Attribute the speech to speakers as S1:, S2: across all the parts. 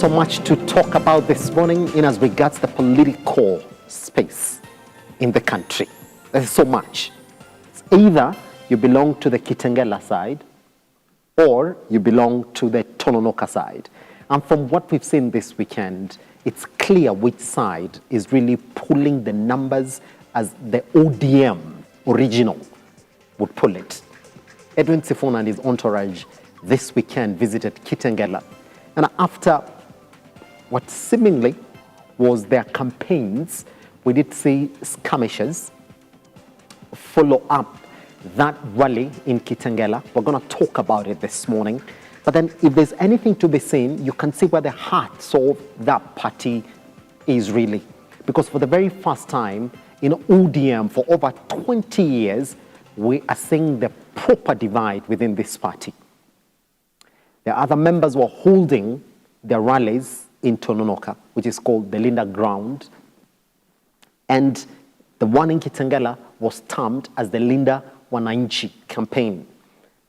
S1: so much to talk about this morning in as regards the political space in the country. There's so much. It's either you belong to the Kitengela side or you belong to the Tononoka side. And from what we've seen this weekend, it's clear which side is really pulling the numbers as the ODM original would pull it. Edwin Sifuna and his entourage this weekend visited Kitengela. And after what seemingly was their campaigns, we did see skirmishes follow up that rally in Kitengela. We're going to talk about it this morning. But then if there's anything to be seen, you can see where the heart of that party is really. Because for the very first time in ODM for over 20 years, we are seeing the proper divide within this party. The other members were holding their rallies in Tononoka, which is called the Linda Ground. And the one in Kitengela was termed as the Linda Wananchi campaign.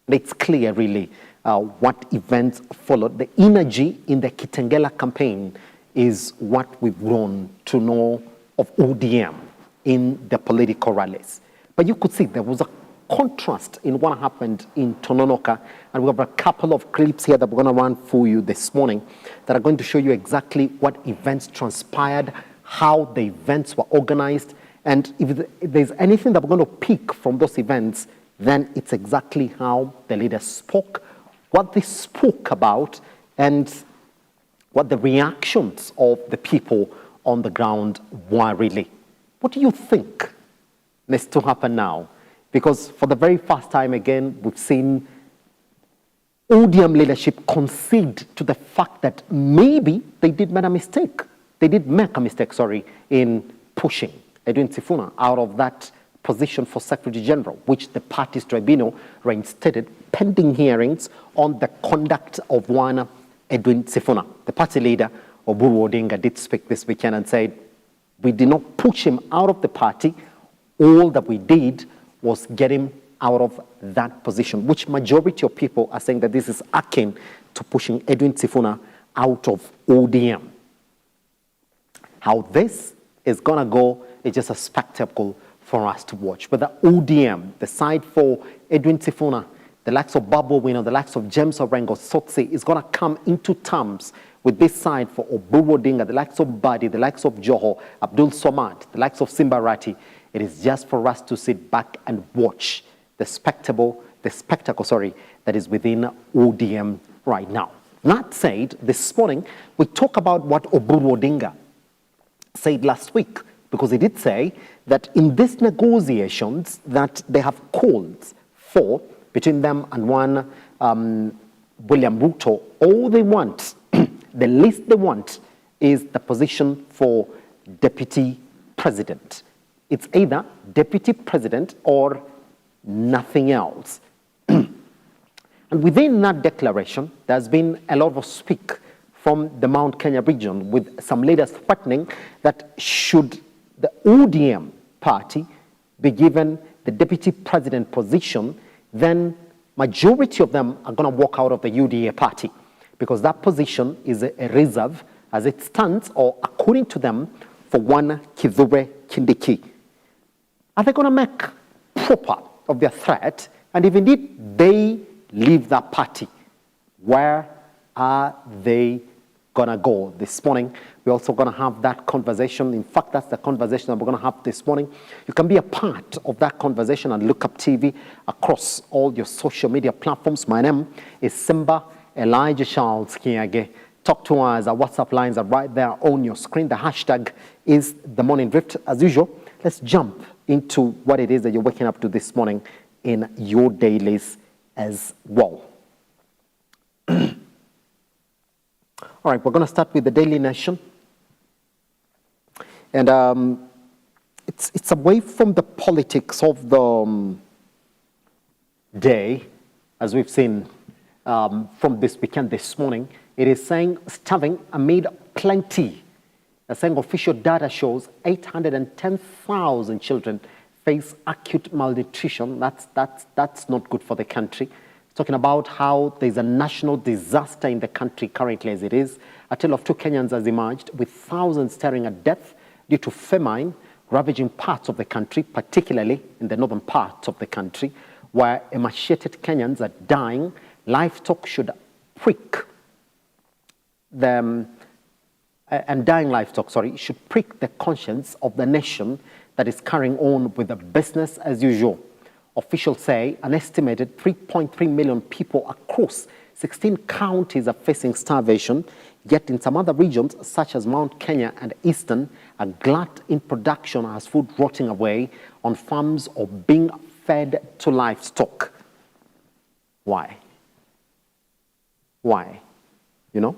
S1: And it's clear, really, what events followed. The energy in the Kitengela campaign is what we've grown to know of ODM in the political rallies. But you could see there was a contrast in what happened in Tononoka, and we have a couple of clips here that we're going to run for you this morning that are going to show you exactly what events transpired, how the events were organized, and if there's anything that we're going to pick from those events, then it's exactly how the leaders spoke, what they spoke about, and what the reactions of the people on the ground were really. What do you think needs to happen now? Because for the very first time again, we've seen ODM leadership concede to the fact that maybe they did make a mistake. They did make a mistake, in pushing Edwin Sifuna out of that position for Secretary General, which the party's tribunal reinstated pending hearings on the conduct of one Edwin Sifuna. The party leader, Oburu Odinga, did speak this weekend and said, we did not push him out of the party. All that we did was get him out of that position, which majority of people are saying that this is akin to pushing Edwin Sifuna out of ODM. How this is going to go is just a spectacle for us to watch. But the ODM, the side for Edwin Sifuna, the likes of Babu Wino, the likes of James Orengo, Sotse, is going to come into terms with this side for Oburu Odinga, the likes of Badi, the likes of Joho, Abdul Somad, the likes of Simbarati. It is just for us to sit back and watch the spectacle, that is within ODM right now. That said, this morning, we talk about what Oburu Odinga said last week, because he did say that in these negotiations that they have called for between them and one William Ruto, all they want, the least they want, is the position for deputy president. It's either deputy president or nothing else. And within that declaration, there's been a lot of speak from the Mount Kenya region, with some leaders threatening that should the ODM party be given the deputy president position, then majority of them are going to walk out of the UDA party, because that position is a reserve as it stands, or according to them, for one Kithure Kindiki. Are they going to make proper of their threat? And if indeed they leave that party, where are they going to go? This morning, we're also going to have that conversation. In fact, that's the conversation that we're going to have this morning. You can be a part of that conversation and Look Up TV across all your social media platforms. My name is Simba Elijah Charles Kiage. Talk to us. Our WhatsApp lines are right there on your screen. The hashtag is The Morning Drift. As usual, let's jump into what it is that you're waking up to this morning in your dailies as well. All right, we're going to start with the Daily Nation. And it's away from the politics of the day, as we've seen from this weekend this morning. It is saying starving amid plenty. They're saying official data shows 810,000 children face acute malnutrition. That's not good for the country. talking about how there's a national disaster in the country currently as it is. A tale of two Kenyans has emerged, with thousands staring at death due to famine ravaging parts of the country, particularly in the northern part of the country, where emaciated Kenyans are dying. Livestock should prick them, and dying livestock, should prick the conscience of the nation that is carrying on with the business as usual. Officials say an estimated 3.3 million people across 16 counties are facing starvation, yet in some other regions, such as Mount Kenya and Eastern, a glut in production has food rotting away on farms or being fed to livestock. Why? Why? You know?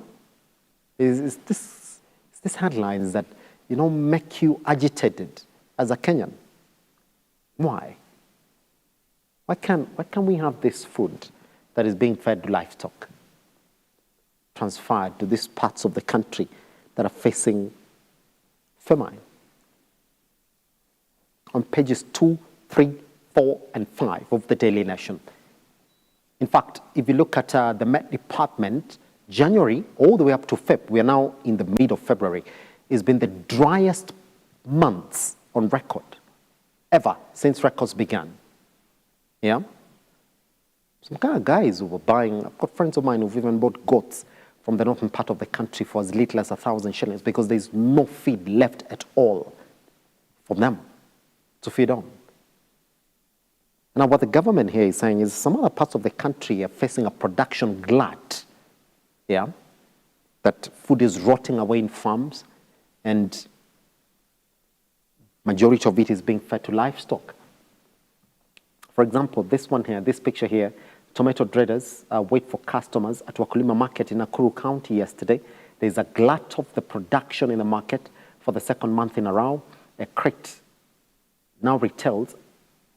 S1: Is this headlines that, you know, make you agitated as a Kenyan? Why? Why can we have this food that is being fed to livestock transferred to these parts of the country that are facing famine? On pages 2, 3, 4, and 5 of the Daily Nation. In fact, if you look at the Met Department, January all the way up to Feb, we are now in the mid of February, has been the driest months on record ever since records began. Yeah? Some kind of guys who were buying, I've got friends of mine who've even bought goats from the northern part of the country for as little as 1,000 shillings because there's no feed left at all for them to feed on. Now, what the government here is saying is some other parts of the country are facing a production glut. Yeah? That food is rotting away in farms and majority of it is being fed to livestock. For example, this one here, this picture here, tomato traders wait for customers at Wakulima Market in Nakuru County yesterday. There's a glut of the production in the market for the second month in a row. A crate now retails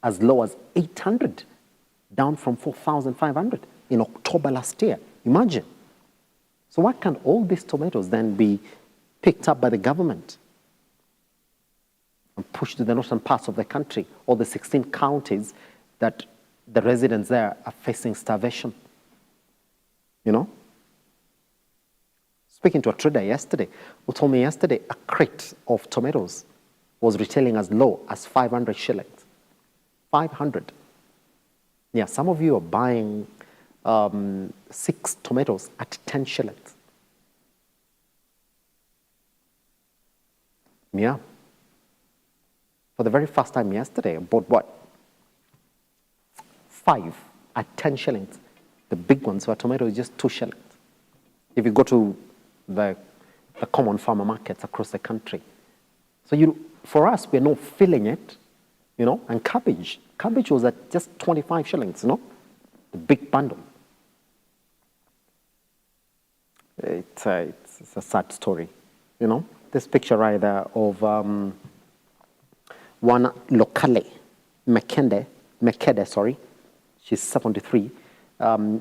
S1: as low as 800, down from 4,500 in October last year. Imagine. So why can't all these tomatoes then be picked up by the government and pushed to the northern parts of the country, all the 16 counties that the residents there are facing starvation? You know? Speaking to a trader yesterday, who told me yesterday a crate of tomatoes was retailing as low as 500 shillings. 500. Yeah, some of you are buying 6 tomatoes at 10 shillings. Yeah. For the very first time yesterday, I bought what? 5 at 10 shillings. The big ones for tomato is just 2 shillings. If you go to the common farmer markets across the country. So for us, we're not feeling it, you know, and cabbage. Cabbage was at just 25 shillings, you know, the big bundle. It's a sad story, you know. This picture right there of one Lokale, Mekede, she's 73,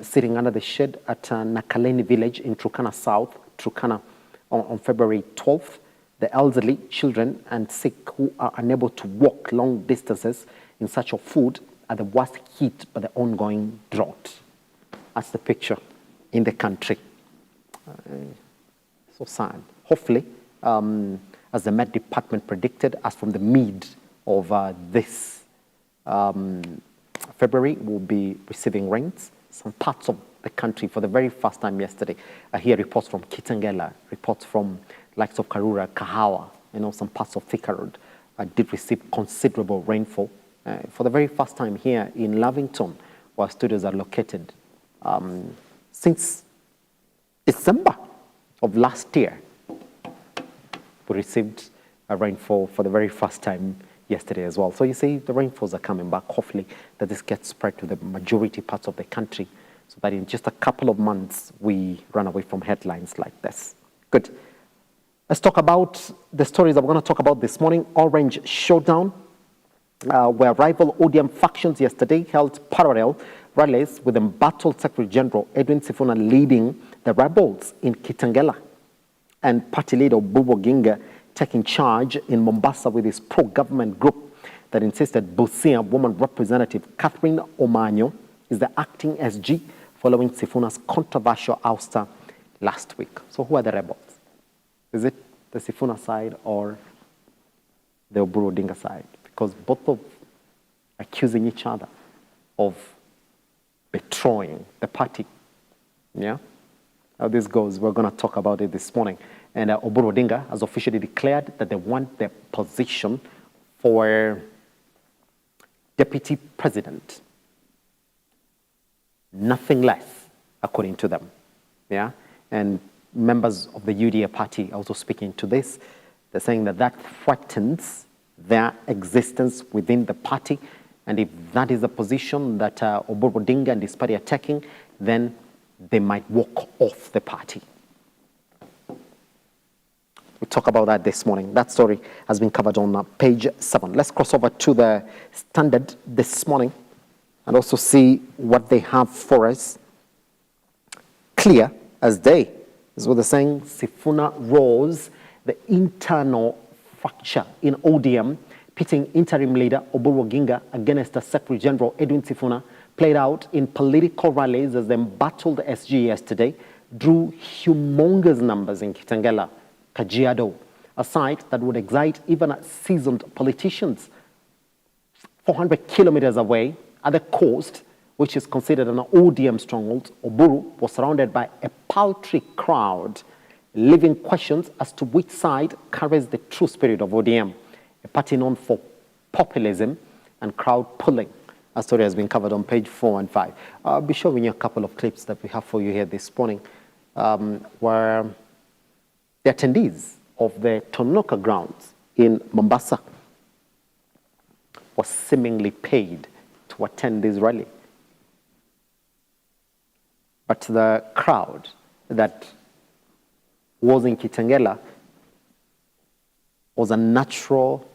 S1: sitting under the shed at Nakaleni village in Turkana South, Turkana, on February 12th. The elderly, children, and sick who are unable to walk long distances in search of food are the worst hit by the ongoing drought. That's the picture in the country. So sad. Hopefully, as the Met Department predicted, as from the mid of this February, we'll be receiving rains. Some parts of the country for the very first time yesterday. I hear reports from Kitengela, reports from likes of Karura, Kahawa, you know, some parts of Thika Road did receive considerable rainfall. For the very first time here in Lavington, where studios are located, since December of last year, we received a rainfall for the very first time yesterday as well. So you see, the rainfalls are coming back. Hopefully that this gets spread to the majority parts of the country so that in just a couple of months, we run away from headlines like this. Good. Let's talk about the stories that we're going to talk about this morning. Orange Showdown, where rival ODM factions yesterday held parallel rallies with embattled Secretary General Edwin Sifuna leading the rebels in Kitengela, and party leader Bubo Ginga taking charge in Mombasa with his pro-government group that insisted Busia woman representative Catherine Omanyo is the acting SG following Sifuna's controversial ouster last week. So who are the rebels? Is it the Sifuna side or the Oburu Odinga side? Because both of accusing each other of betraying the party. Yeah? How this goes, we're going to talk about it this morning. And Oburu Odinga has officially declared that they want the position for deputy president. Nothing less, according to them. Yeah? And members of the UDA party also speaking to this. They're saying that that threatens their existence within the party. And if that is the position that Oburu Odinga and his party are taking, then they might walk off the party. We'll talk about that this morning. That story has been covered on page 7. Let's cross over to the Standard this morning and also see what they have for us. Clear as day is what they're saying. Sifuna rose the internal fracture in ODM, pitting interim leader Oburu Odinga against the Secretary General Edwin Sifuna, played out in political rallies as they battled SG yesterday, drew humongous numbers in Kitengela, Kajiado, a site that would excite even seasoned politicians. 400 kilometers away at the coast, which is considered an ODM stronghold, Oburu was surrounded by a paltry crowd, leaving questions as to which side carries the true spirit of ODM, a party known for populism and crowd pulling. A story has been covered on page 4 and 5. I'll be showing you a couple of clips that we have for you here this morning, where the attendees of the Tononoka grounds in Mombasa were seemingly paid to attend this rally. But the crowd that was in Kitengela was a natural,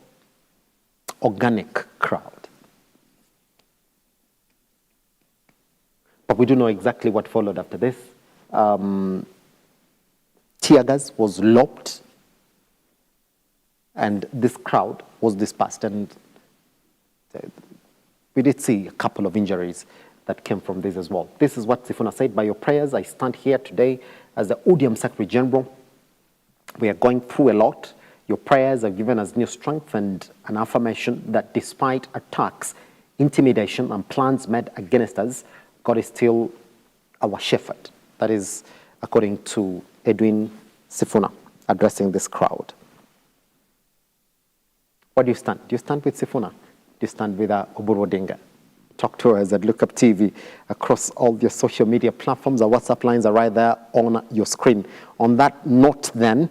S1: organic crowd. But we do know exactly what followed after this. Tear gas was lobbed, and this crowd was dispersed. And we did see a couple of injuries that came from this as well. This is what Sifuna said: by your prayers, I stand here today as the ODM Secretary General. We are going through a lot. Your prayers have given us new strength and an affirmation that despite attacks, intimidation, and plans made against us, God is still our shepherd. That is according to Edwin Sifuna addressing this crowd. What do you stand? Do you stand with Sifuna? Do you stand with Oburu Odinga? Talk to us at Look Up TV across all your social media platforms. Our WhatsApp lines are right there on your screen. On that note then,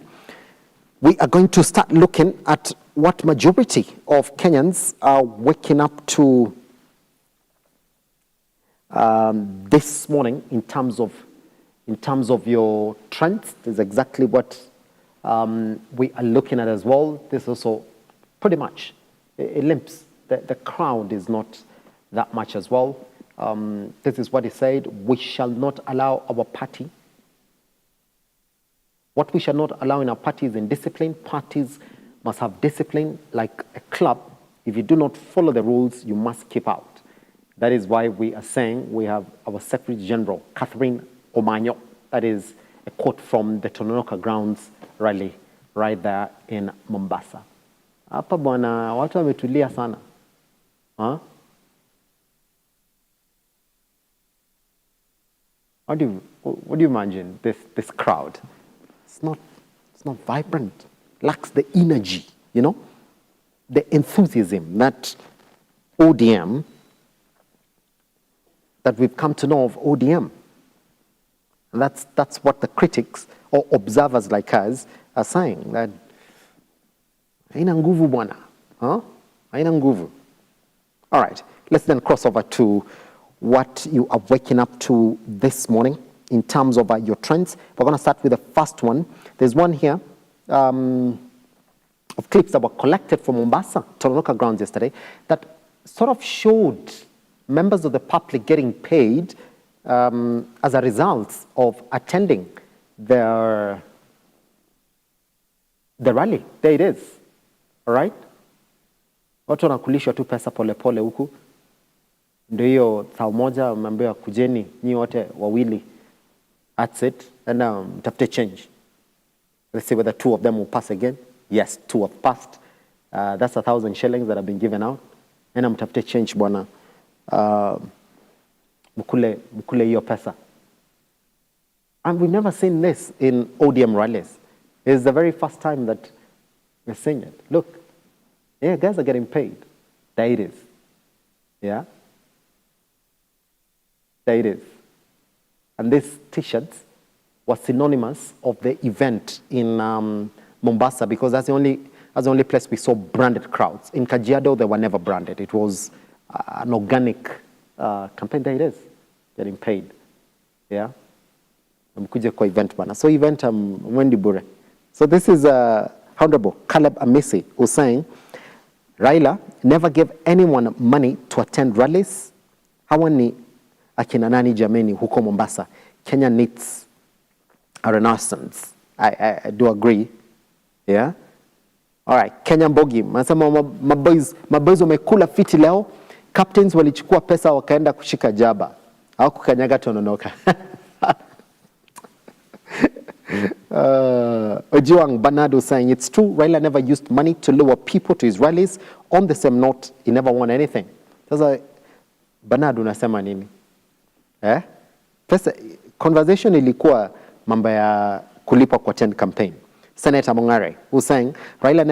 S1: we are going to start looking at what majority of Kenyans are waking up to this morning in terms of your trends. This is exactly what we are looking at as well. This also pretty much, it limps. The crowd is not that much as well. This is what he said: we shall not allow our party. What we shall not allow in our party is indiscipline. Parties must have discipline like a club. If you do not follow the rules, you must keep out. That is why we are saying we have our Secretary General, Catherine Omanyo. That is a quote from the Tononoka grounds rally right there in Mombasa. Hapa bwana, watu wametulia sana. Huh? What do you imagine this crowd? It's not vibrant, lacks the energy, you know, the enthusiasm that ODM, that we've come to know of ODM. And that's what the critics or observers like us are saying, that haina nguvu bwana, huh? Haina nguvu. All right, let's then cross over to what you are waking up to this morning in terms of your trends. We're going to start with the first one. There's one here of clips that were collected from Mombasa, Tononoka grounds yesterday, that sort of showed members of the public getting paid as a result of attending the rally. There it is, all right? Watu wanakulishwa tu pesa pole pole huku. Ndio hiyo saa moja umeambiwa kujeni nyi wote wawili. That's it. And mtafute change. Let's see whether 2 of them will pass again. Yes, 2 have passed. That's 1,000 shillings that have been given out. And mtafute change bwana. Mkule hiyo pesa. And we've never seen this in ODM rallies. It's the very first time that we're seeing it. Look, yeah, guys are getting paid. There it is. Yeah? There it is. And these T-shirts were synonymous of the event in Mombasa, because that's the only place we saw branded crowds. In Kajiado, they were never branded. It was an organic campaign. There it is, getting paid. Yeah? Mkuje kwa event bana. So event Wendy Bure. So this is Honorable Caleb Amisi who's saying, Raila never gave anyone money to attend rallies. Hawa ni akina nani jameni huko Mombasa. Kenya needs a renaissance. I do agree. Yeah? All right. Kenya Mbogi. Masema maboys wamekula fiti leo. Captains walichukua pesa wakaenda kushika jaba. Au kukanyaga tononoka. Ojiwang Bernardo saying, it's true, Raila never used money to lure people to his rallies. On the same note, he never won anything. Sasa, Bernardo unasema nini? Pesa, conversation ilikuwa mambo ya kulipa kwa 10 campaign. Senator Mongare, who's saying, Raila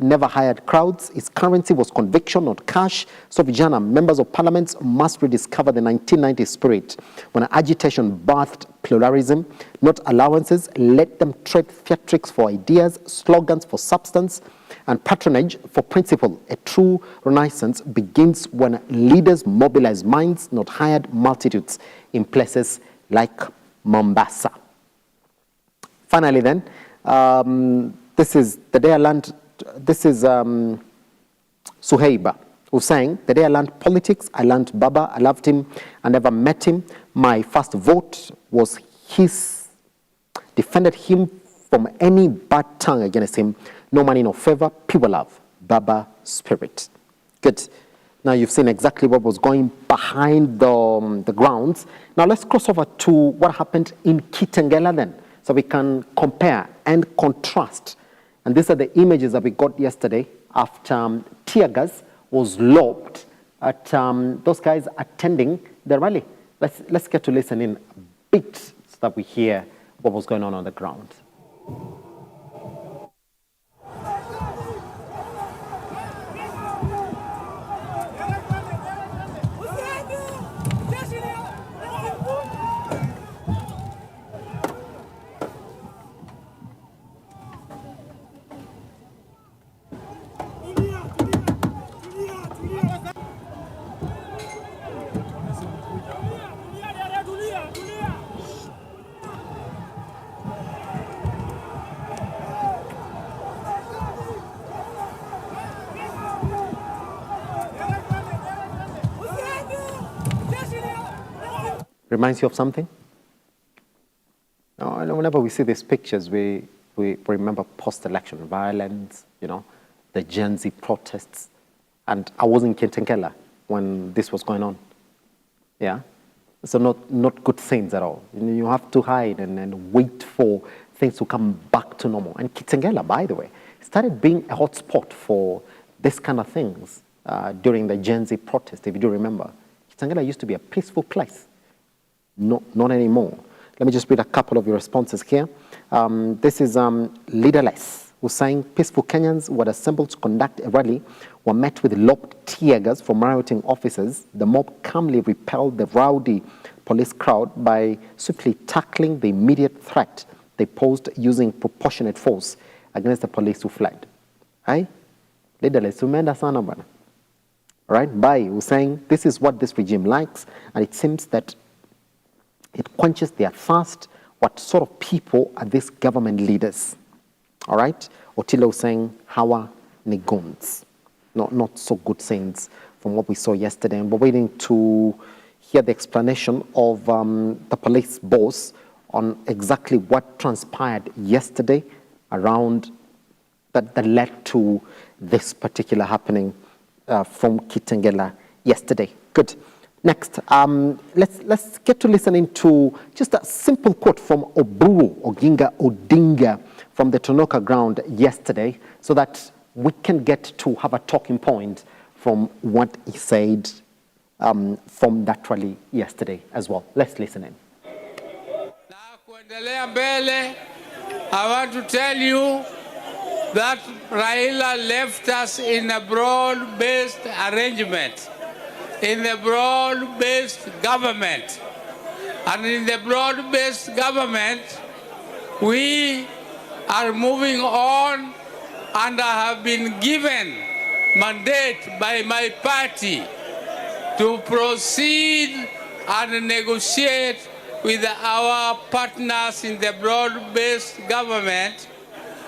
S1: never hired crowds. His currency was conviction, not cash. So vijana, members of parliament must rediscover the 1990s spirit when agitation birthed pluralism, not allowances. Let them trade theatrics for ideas, slogans for substance, and patronage for principle. A true renaissance begins when leaders mobilize minds, not hired multitudes, in places like Mombasa. Finally then, this is the day I learned, this is Suheiba, who's saying, the day I learned politics, I learned Baba, I loved him, I never met him. My first vote was his, defended him from any bad tongue against him. No money, no favor, people love. Baba spirit. Good. Now you've seen exactly what was going behind the grounds. Now let's cross over to what happened in Kitengela then, so we can compare and contrast. And these are the images that we got yesterday after tear gas was lobbed at those guys attending the rally. Let's get to listen in a bit so that we hear what was going on the ground. Reminds you of something? Whenever we see these pictures, we remember post-election violence, you know, the Gen Z protests. And I was in Kitengela when this was going on. Yeah? So not good things at all. You have to hide and wait for things to come back to normal. And Kitengela, by the way, started being a hot spot for this kind of things during the Gen Z protest, if you do remember. Kitengela used to be a peaceful place. No, not anymore. Let me just read a couple of your responses here. This is Leaderless, who's saying peaceful Kenyans who had assembled to conduct a rally were met with lobbed tear gas from rioting officers. The mob calmly repelled the rowdy police crowd by swiftly tackling the immediate threat they posed using proportionate force against the police who fled. Aye? Leaderless, umenda sana bana. All right, Bai, who's saying this is what this regime likes, and it seems that it quenches their thirst. What sort of people are these government leaders? All right? Otilo saying, Hawa Negons. Not so good sayings from what we saw yesterday. And we're waiting to hear the explanation of the police boss on exactly what transpired yesterday around that led to this particular happening from Kitengela yesterday. Good. Next, let's get to listening to just a simple quote from Oburu Oginga Odinga from the Tonoka ground yesterday, so that we can get to have a talking point from what he said from that rally yesterday as well. Let's listen in.
S2: I want to tell you that Raila left us in a broad-based arrangement, in the broad-based government. And in the broad-based government, we are moving on, and I have been given mandate by my party to proceed and negotiate with our partners in the broad-based government,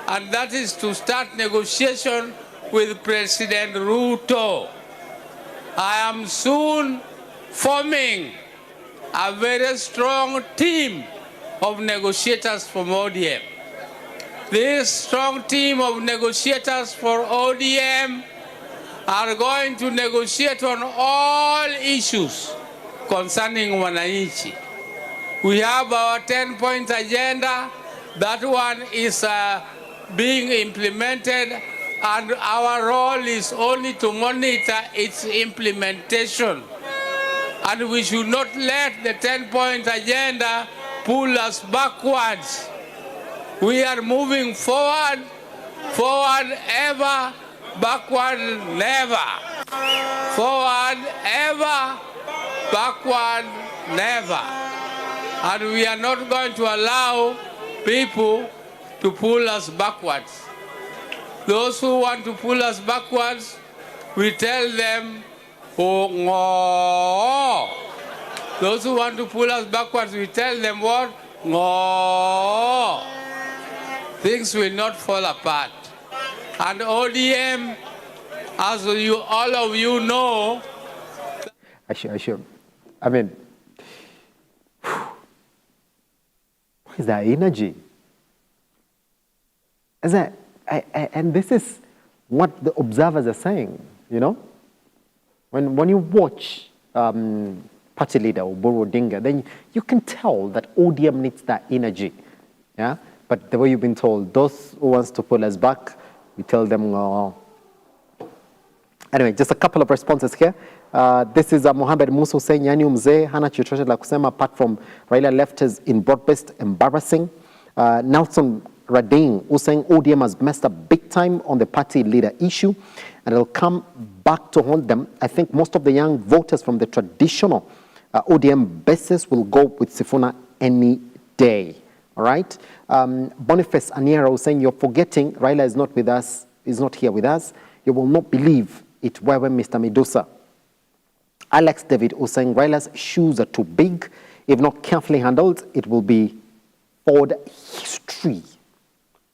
S2: and that is to start negotiation with President Ruto. I am soon forming a very strong team of negotiators from ODM. This strong team of negotiators for ODM are going to negotiate on all issues concerning wananchi. We have our 10-point agenda. That one is being implemented, and our role is only to monitor its implementation. And we should not let the 10-point agenda pull us backwards. We are moving forward, forward ever, backward never. Forward ever, backward never. And we are not going to allow people to pull us backwards. Those who want to pull us backwards, we tell them, oh, no. Those who want to pull us backwards, we tell them what? No. Things will not fall apart. And ODM, as you, all of you know...
S1: I mean, what is that energy? And this is what the observers are saying, you know? When you watch party leader Oburu Odinga, then you can tell that ODM needs that energy, yeah? But the way you've been told, those who wants to pull us back, we tell them, oh. Anyway, just a couple of responses here. This is Mohamed Musa saying, yani mzee, hana chochote la kusema apart from Raila left us in broad-based embarrassing. Nelson Rading, who's saying ODM has messed up big time on the party leader issue, and it'll come back to haunt them. I think most of the young voters from the traditional ODM basis will go with Sifuna any day. All right? Boniface Aniera was saying, you're forgetting Raila is not with us, is not here with us. You will not believe it were Mr. Medusa. Alex David was saying Raila's shoes are too big. If not carefully handled, it will be Ford history.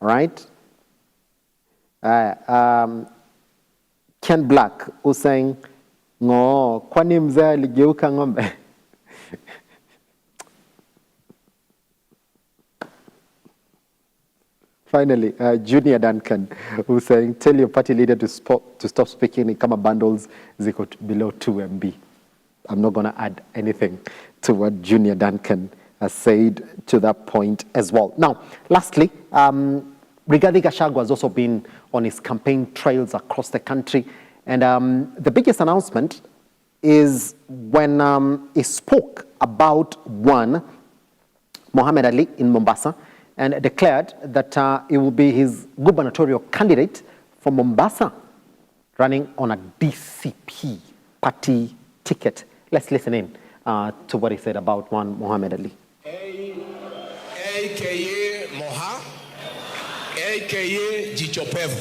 S1: All right? Ken Black was saying, no, kwani mzee aligeuka ng'ombe. Finally, Junior Duncan, who's saying, tell your party leader to stop speaking in Kama bundles below 2 MB. I'm not going to add anything to what Junior Duncan has said to that point as well. Now, lastly, Rigathi Gachagua has also been on his campaign trails across the country. And the biggest announcement is when he spoke about Mohammed Ali in Mombasa, and declared that he will be his gubernatorial candidate for Mombasa, running on a DCP party ticket. Let's listen in to what he said about Mohammed Ali.
S3: AKA Moha, AKA Jichopevu.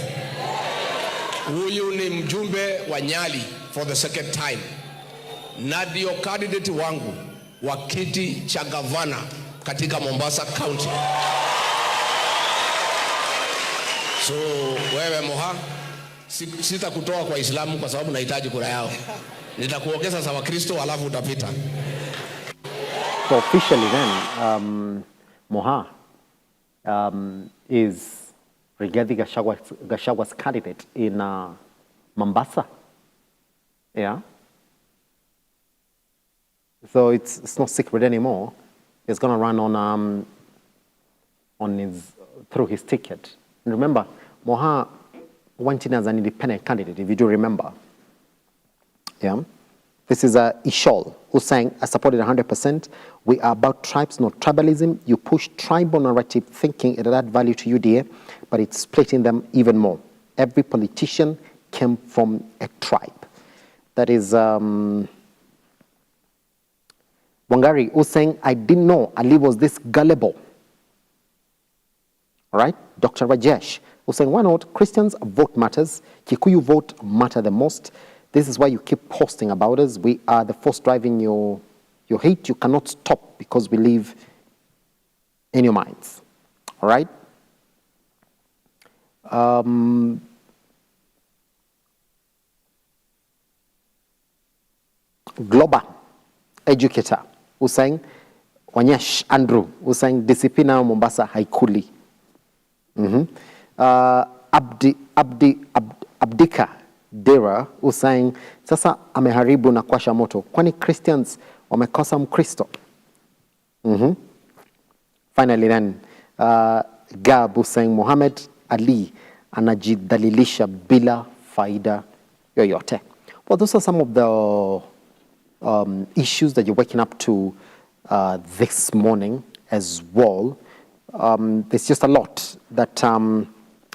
S3: Huyu ni mjumbe wa Nyali for the second time. Na ndio candidate wangu wa kiti cha gavana katika Mombasa County. So wewe Moha, sitakutoa kwa Islamu kwa sababu nahitaji kura yao. Nitakuongeza sawa Kristo alafu utapita.
S1: So officially then, Moha is Rigathi Gachagua's candidate in Mombasa. Yeah. So it's not secret anymore. He's going to run through his ticket. And remember, Moha went in as an independent candidate, if you do remember. Yeah. This is Ishol, who's saying, I support it 100%. We are about tribes, not tribalism. You push tribal narrative thinking, it'll add value to UDA, but it's splitting them even more. Every politician came from a tribe. That is Wangari, who's saying, I didn't know Ali was this gullible. All right? Dr. Rajesh, who's saying, why not? Christians vote matters. Kikuyu vote matter the most. This is why you keep posting about us. We are the force driving your hate. You cannot stop because we live in your minds. All right? Global educator who's saying, Wanyesh Andrew, who's saying, discipline Mombasa haikuli. Abdika Dera, who's saying, sasa ameharibu na kuwasha moto. Kwani Christians wamekosa Mkristo? Finally then, Gab, who's saying, Muhammad Ali anajidhalilisha bila faida yoyote. Well, those are some of the issues that you're waking up to this morning as well. There's just a lot that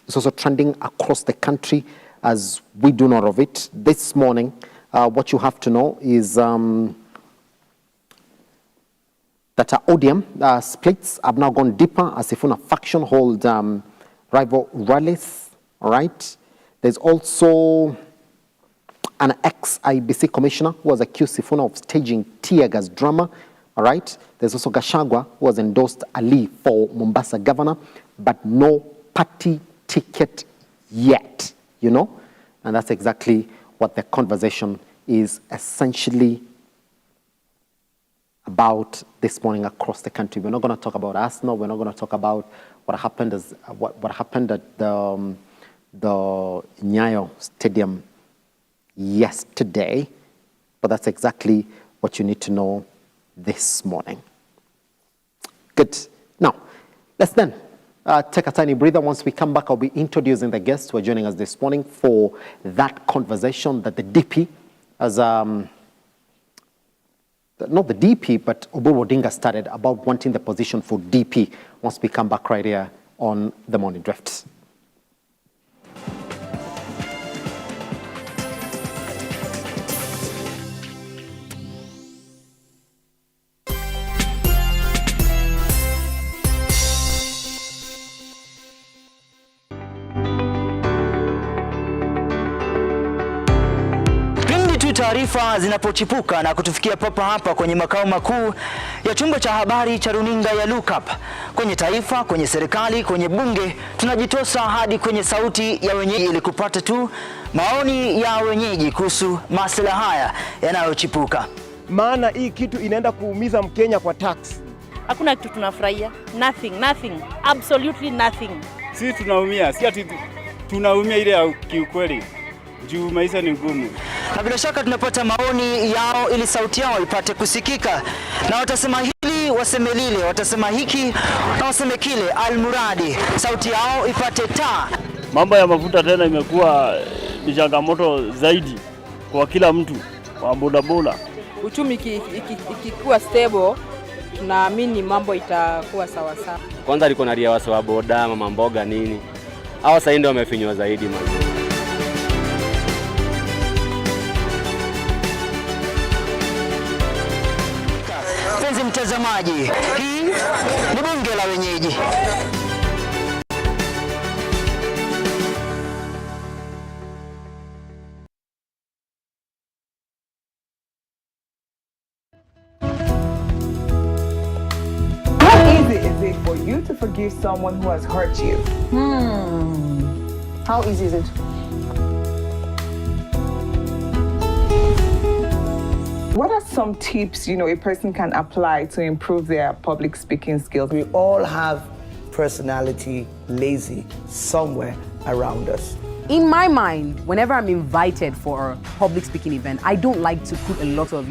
S1: is also trending across the country as we do know of it. This morning, what you have to know is that ODM splits have now gone deeper as Sifuna faction hold rival rallies. All right. There's also an ex-IBC commissioner who was accused Sifuna of staging tear gas drama. All right. There's also Gashagwa who has endorsed Ali for Mombasa governor, but no party ticket yet, you know. And that's exactly what the conversation is essentially about this morning across the country. We're not going to talk about Arsenal. We're not going to talk about what happened at the Nyayo Stadium yesterday, but that's exactly what you need to know this morning. Good. Now, let's then take a tiny breather. Once we come back, I'll be introducing the guests who are joining us this morning for that conversation that the DP, as not the DP, but Oburu Odinga started about wanting the position for DP. Once we come back right here on the Morning Drift.
S4: Taarifa zinapochipuka na kutufikia papa hapa kwenye makao makuu ya chumba cha habari cha runinga ya Lookup, kwenye taifa, kwenye serikali, kwenye bunge, tunajitosa hadi kwenye sauti ya wenyeji ili kupata tu maoni ya wenyeji kuhusu masuala haya yanayochipuka.
S5: Maana hii kitu inaenda kuumiza Mkenya kwa tax.
S6: Hakuna kitu tunafurahia. Nothing. Absolutely nothing.
S7: Sisi tunaumia, si ati tunaumia ile ya kiukweli. Juu maisha ni ngumu.
S4: Na bila shaka tunapata maoni yao ili sauti yao ipate kusikika. Na watasema hili, waseme lile, watasema hiki, na waseme kile, almuradi sauti yao ipate taa.
S7: Mambo ya mafuta tena imekuwa ni changamoto zaidi kwa kila mtu, kwa bodaboda.
S8: Uchumi ikikuwa stable, tunaamini mambo itakuwa sawa sawa.
S9: Kwanza liko na ria wasa wa boda, mama mboga nini. Hao sasa ndio wamefinywa zaidi man.
S4: Mtazamaji, hii ni bunge la wenyeji.
S10: How easy is it for you to forgive someone who has hurt you? How easy is it? What are some tips, a person can apply to improve their public speaking skills?
S11: We all have personality lazy somewhere around us.
S8: In my mind, whenever I'm invited for a public speaking event, I don't like to put a lot of,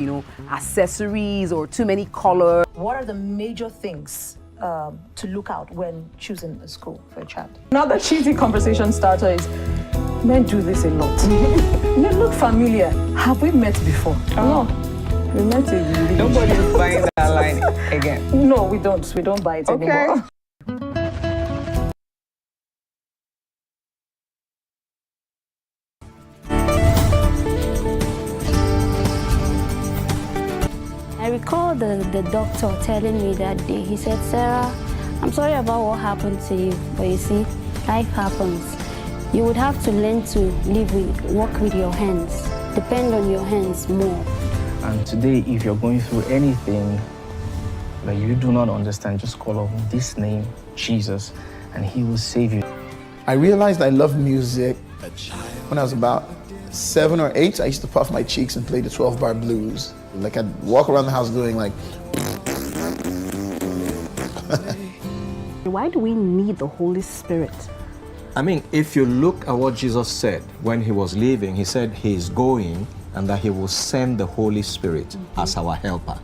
S8: accessories or too many colors.
S11: What are the major things to look out when choosing a school for a child?
S10: Another cheesy conversation starter is, men do this a lot. They look familiar. Have we met before? No. We met in
S12: Nobody's buying that line again.
S10: No, we don't. We don't buy it anymore.
S13: I recall the doctor telling me that day, he said, Sarah, I'm sorry about what happened to you, but you see, life happens. You would have to learn to work with your hands, depend on your hands more.
S12: And today, if you're going through anything that you do not understand, just call on this name, Jesus, and he will save you.
S14: I realized I loved music when I was about 7 or 8. I used to puff my cheeks and play the 12-bar blues. Like I'd walk around the house doing like...
S6: Why do we need the Holy Spirit?
S15: I mean, if you look at what Jesus said when he was leaving, he said he is going and that he will send the Holy Spirit as our helper.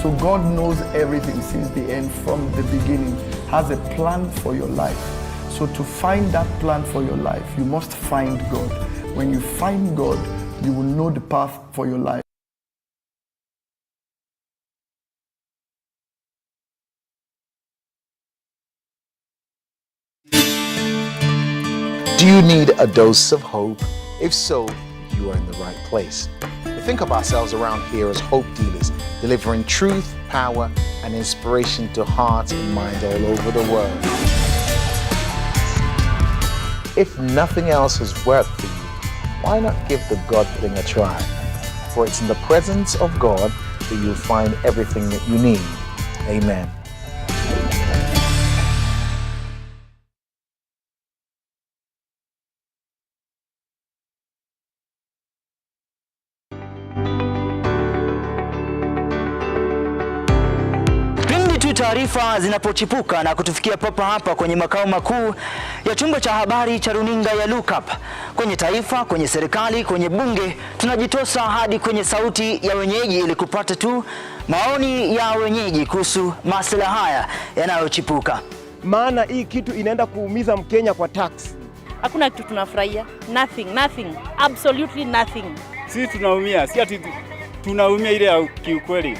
S14: So God knows everything since the end, from the beginning, has a plan for your life. So to find that plan for your life, you must find God. When you find God, you will know the path for your life.
S16: Do you need a dose of hope? If so, you are in the right place. We think of ourselves around here as hope dealers, delivering truth, power, and inspiration to hearts and minds all over the world. If nothing else has worked for you, why not give the God thing a try? For it's in the presence of God that you'll find everything that you need. Amen.
S4: Taarifa zinapochipuka na kutufikia papa hapa kwenye makao makuu ya chumba cha habari cha runinga ya Lookup, kwenye taifa, kwenye serikali, kwenye bunge, tunajitosa hadi kwenye sauti ya wenyeji ili kupata tu maoni ya wenyeji kuhusu masuala haya yanayochipuka.
S5: Maana hii kitu inaenda kuumiza Mkenya kwa tax.
S6: Hakuna kitu tunafurahia. Nothing. Absolutely nothing.
S7: Sisi tunaumia, si ati tunaumia ile ya kiukweli.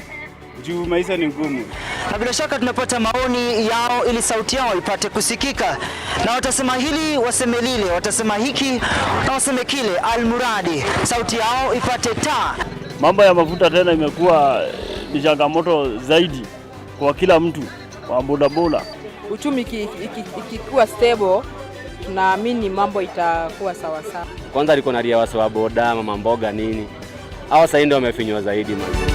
S7: Juu maisha ni ngumu.
S4: Na bila shaka tunapata maoni yao ili sauti yao ipate kusikika. Na watasema hili, waseme lile, watasema hiki na waseme kile, almuradi sauti yao ipate taa.
S7: Mambo ya mafuta tena imekuwa ni changamoto zaidi kwa kila mtu, kwa bodaboda.
S8: Uchumi ikikuwa stable, tunaamini mambo itakuwa sawa sawa.
S9: Kwanza liko na ria wa boda, mama mboga nini. Hao sasa ndio wamefinywa zaidi man.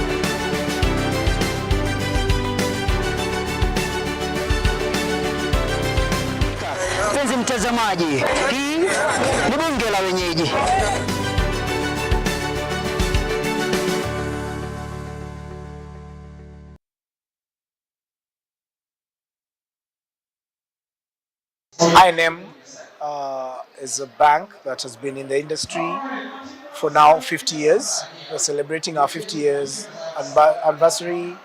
S4: Mtazamaji, hii ni bunge la wenyeji.
S17: INM is a bank that has been in the industry for now 50 years. We're celebrating our 50 years anniversary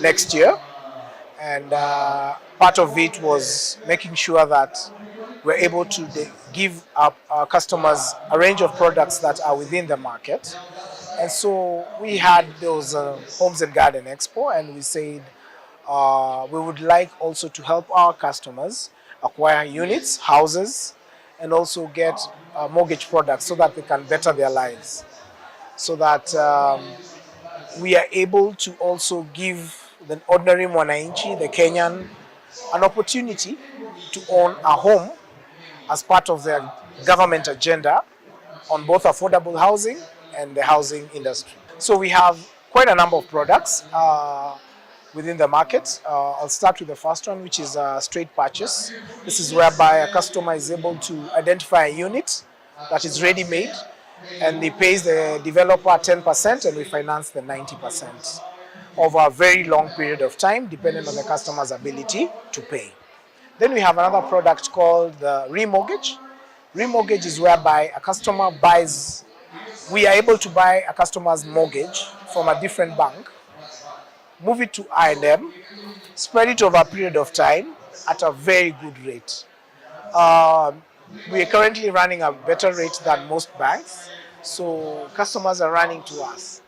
S17: next year. And part of it was making sure that we're able to give our customers a range of products that are within the market. And so we had those Homes and Garden Expo, and we said we would like also to help our customers acquire units, houses, and also get mortgage products so that they can better their lives. So that we are able to also give the ordinary mwananchi, the Kenyan, an opportunity to own a home as part of their government agenda on both affordable housing and the housing industry. So we have quite a number of products within the market. I'll start with the first one, which is a straight purchase. This is whereby a customer is able to identify a unit that is ready-made, and he pays the developer 10% and we finance the 90% over a very long period of time, depending on the customer's ability to pay. Then we have another product called the remortgage. Remortgage is whereby a customer buys, we are able to buy a customer's mortgage from a different bank, move it to I&M, spread it over a period of time at a very good rate. We are currently running a better rate than most banks, so customers are running to us.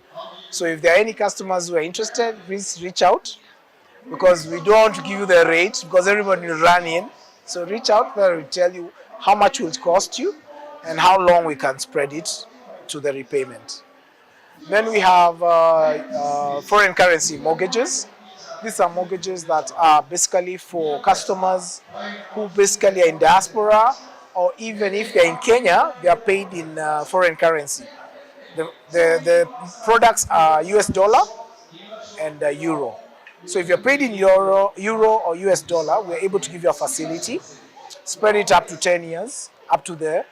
S17: So if there are any customers who are interested, please reach out, because we don't want to give you the rate because everybody will run in. So reach out there, we'll tell you how much it will cost you and how long we can spread it to the repayment. Then we have foreign currency mortgages. These are mortgages that are basically for customers who basically are in diaspora, or even if they're in Kenya, they are paid in foreign currency. The products are US dollar and euro. So if you're paid in euro or US dollar, we're able to give you a facility, spread it up to 10 years, up to the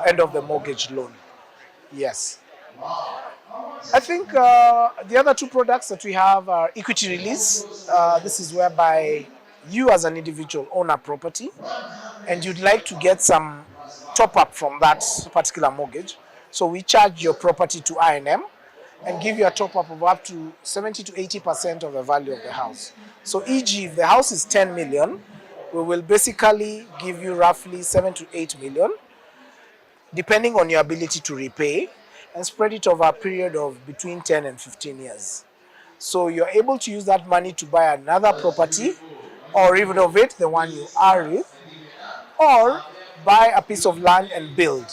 S17: end of the mortgage loan. Yes. I think the other two products that we have are equity release. This is whereby you as an individual own a property and you'd like to get some top up from that particular mortgage. So we charge your property to I&M and give you a top up of up to 70 to 80% of the value of the house. So e.g., if the house is 10 million, we will basically give you roughly 7 to 8 million, depending on your ability to repay, and spread it over a period of between 10 and 15 years. So you're able to use that money to buy another property, or renovate the one you are with, or buy a piece of land and build.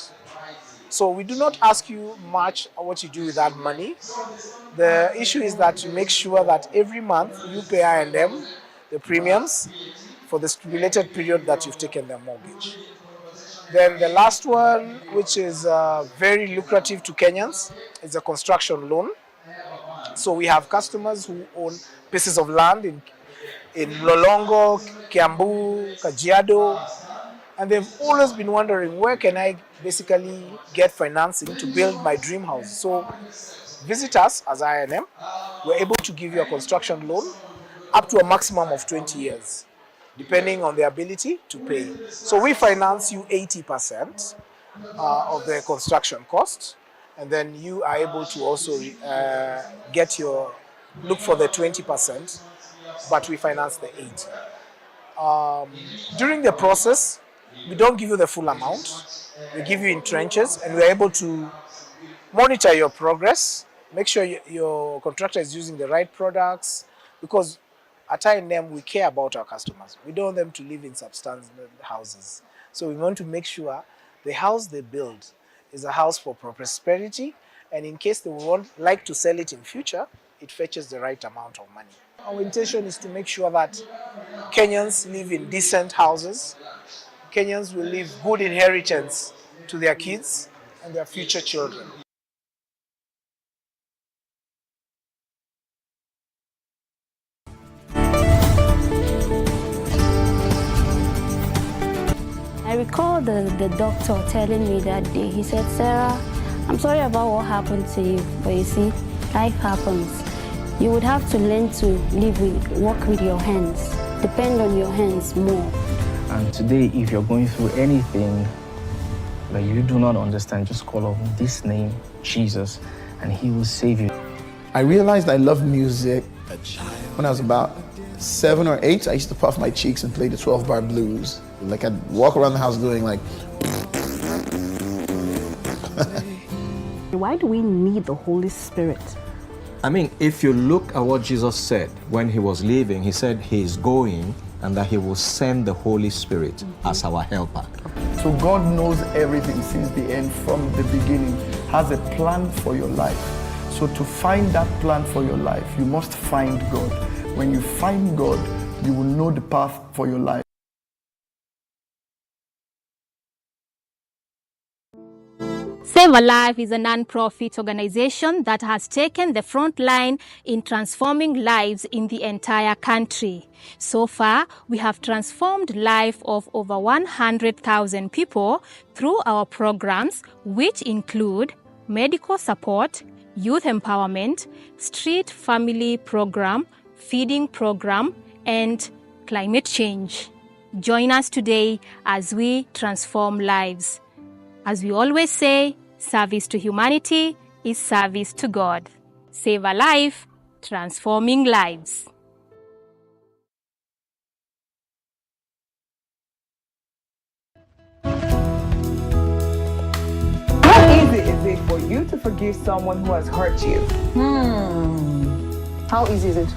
S17: So we do not ask you much what you do with that money. The issue is that you make sure that every month you pay I&M the premiums for the stipulated period that you've taken the mortgage. Then the last one, which is very lucrative to Kenyans, is a construction loan. So we have customers who own pieces of land in Lolongo, Kiambu, Kajiado, and they've always been wondering, where can I basically get financing to build my dream house? So visit us as I&M. We're able to give you a construction loan up to a maximum of 20 years, depending on the ability to pay. So we finance you 80% of the construction cost, and then you are able to also look for the 20%, but we finance the 80%. During the process, we don't give you the full amount. We give you in tranches, and we're able to monitor your progress, make sure your contractor is using the right products, because at I&M we care about our customers. We don't want them to live in substandard houses. So we want to make sure the house they build is a house for prosperity, and in case they like to sell it in future, it fetches the right amount of money. Our intention is to make sure that Kenyans live in decent houses. Kenyans will leave good inheritance to their kids and their future children.
S13: I recall the doctor telling me that day, he said, Sarah, I'm sorry about what happened to you, but you see, life happens. You would have to learn to work with your hands, depend on your hands more.
S12: And today, if you're going through anything that you do not understand, just call on this name, Jesus, and he will save you.
S14: I realized I loved music when I was about 7 or 8. I used to puff my cheeks and play the 12-bar blues. Like I'd walk around the house doing like...
S6: Why do we need the Holy Spirit?
S15: I mean, if you look at what Jesus said when he was leaving, he said he is going and that he will send the Holy Spirit as our helper.
S14: So God knows everything since the end, from the beginning, has a plan for your life. So to find that plan for your life, you must find God. When you find God, you will know the path for your life.
S18: Save a Life is a non-profit organization that has taken the front line in transforming lives in the entire country. So far, we have transformed life of over 100,000 people through our programs, which include medical support, youth empowerment, street family program, feeding program, and climate change. Join us today as we transform lives. As we always say, service to humanity is service to God. Save a life, transforming lives.
S10: How easy is it for you to forgive someone who has hurt you? How easy is it?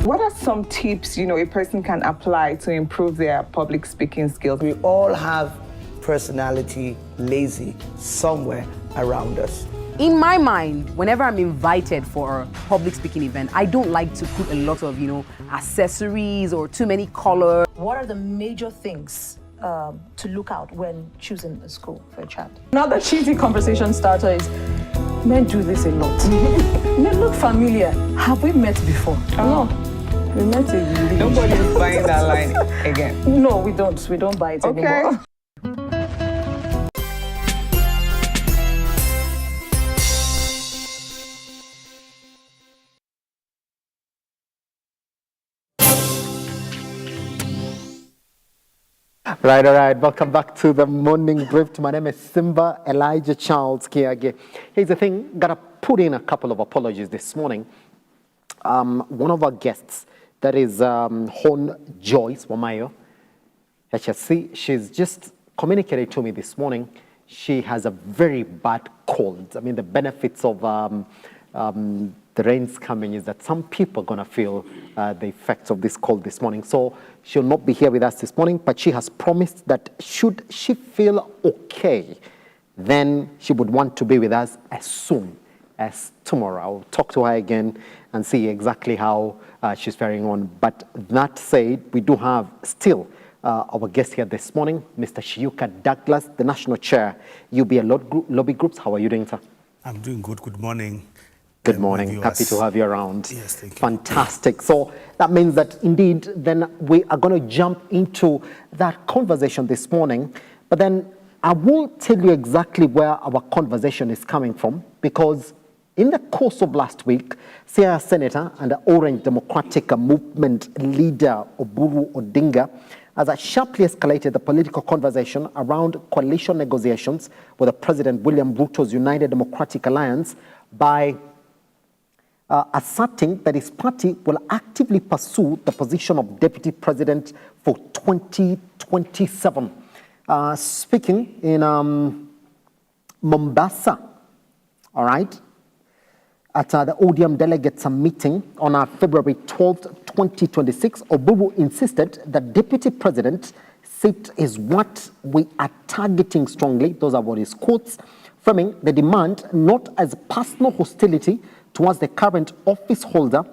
S10: What are some tips, a person can apply to improve their public speaking skills?
S19: We all have personality lazy somewhere around us.
S8: In my mind, whenever I'm invited for a public speaking event, I don't like to put a lot of, accessories or too many colors.
S11: What are the major things to look out when choosing a school for a child?
S10: Another cheesy conversation starter is, men do this a lot. You look familiar. Have we met before? No. We met in
S5: Nobody is buying that line again.
S10: No, we don't. We don't buy it anymore.
S1: Right, all right. Welcome back to the Morning Brief. My name is Simba Elijah Charles Kiage. Here's the thing, gotta put in a couple of apologies this morning. One of our guests, that is Hon Joyce Wamayo, HSC, she's just communicated to me this morning. She has a very bad cold. I mean, the benefits of the rains coming is that some people are going to feel the effects of this cold this morning. So she'll not be here with us this morning, but she has promised that should she feel okay, then she would want to be with us as soon as tomorrow. I'll talk to her again and see exactly how she's faring on. But that said, we do have still our guest here this morning, Mr. Shiuka Douglas, the National Chair, UBA Lobby Groups. How are you doing, sir?
S20: I'm doing good. Good morning.
S1: Good morning. Happy to have you around.
S20: Yes, thank you.
S1: Fantastic. So that means that indeed then we are going to jump into that conversation this morning. But then I won't tell you exactly where our conversation is coming from, because in the course of last week, Sierra Senator and the Orange Democratic Movement leader Oburu Odinga has sharply escalated the political conversation around coalition negotiations with the President William Ruto's United Democratic Alliance by asserting that his party will actively pursue the position of deputy president for 2027. Speaking in Mombasa, all right, at the ODM delegates meeting on February 12th, 2026, Oburu insisted that deputy president seat is what we are targeting strongly. Those are what his quotes, framing the demand not as personal hostility towards the current office holder,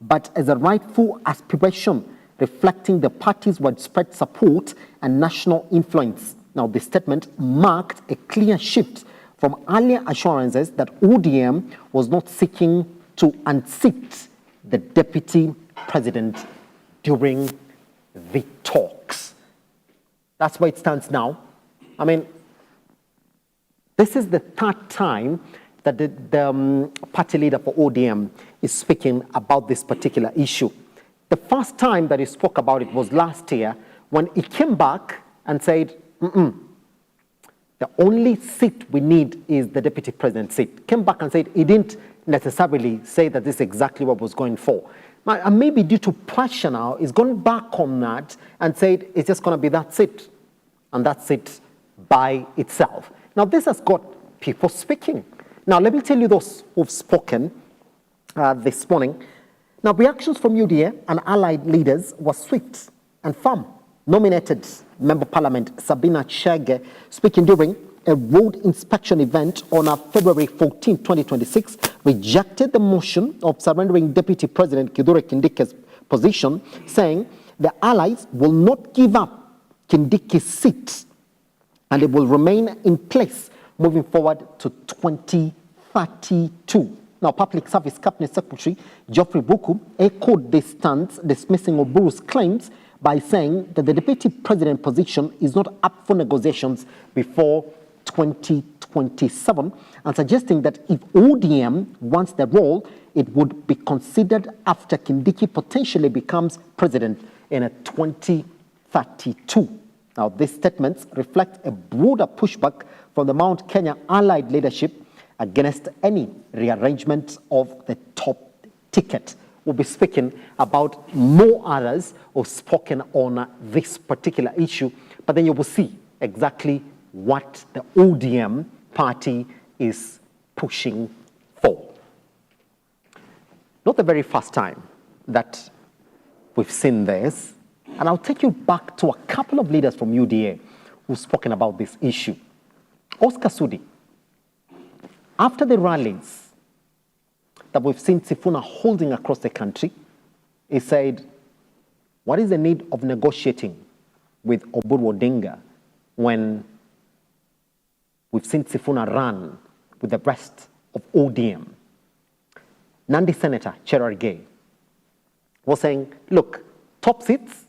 S1: but as a rightful aspiration reflecting the party's widespread support and national influence. Now, this statement marked a clear shift from earlier assurances that ODM was not seeking to unseat the deputy president during the talks. That's where it stands now. I mean, this is the third time that the party leader for ODM is speaking about this particular issue. The first time that he spoke about it was last year when he came back and said, the only seat we need is the deputy president seat. Came back and said he didn't necessarily say that this is exactly what was going for. And maybe due to pressure now, he's gone back on that and said it's just going to be that seat. And that's it by itself. Now, this has got people speaking. Now, let me tell you those who've spoken this morning. Now, reactions from UDA and allied leaders were swift and firm. Nominated Member Parliament Sabina Chege, speaking during a road inspection event on February 14, 2026, rejected the motion of surrendering Deputy President Kithure Kindiki's position, saying the allies will not give up Kindiki's seat and it will remain in place moving forward to 2032. Now, Public Service Cabinet Secretary Geoffrey Buku echoed this stance, dismissing Oburu's claims by saying that the deputy president position is not up for negotiations before 2027, and suggesting that if ODM wants the role, it would be considered after Kindiki potentially becomes president in 2032. Now, these statements reflect a broader pushback from the Mount Kenya allied leadership against any rearrangement of the top ticket. We'll be speaking about more others who've spoken on this particular issue, but then you will see exactly what the ODM party is pushing for. Not the very first time that we've seen this, and I'll take you back to a couple of leaders from UDA who've spoken about this issue. Oscar Sudi, after the rallies that we've seen Sifuna holding across the country, he said, what is the need of negotiating with Oburu Odinga when we've seen Sifuna run with the rest of ODM? Nandi Senator Cherargei was saying, look, top seats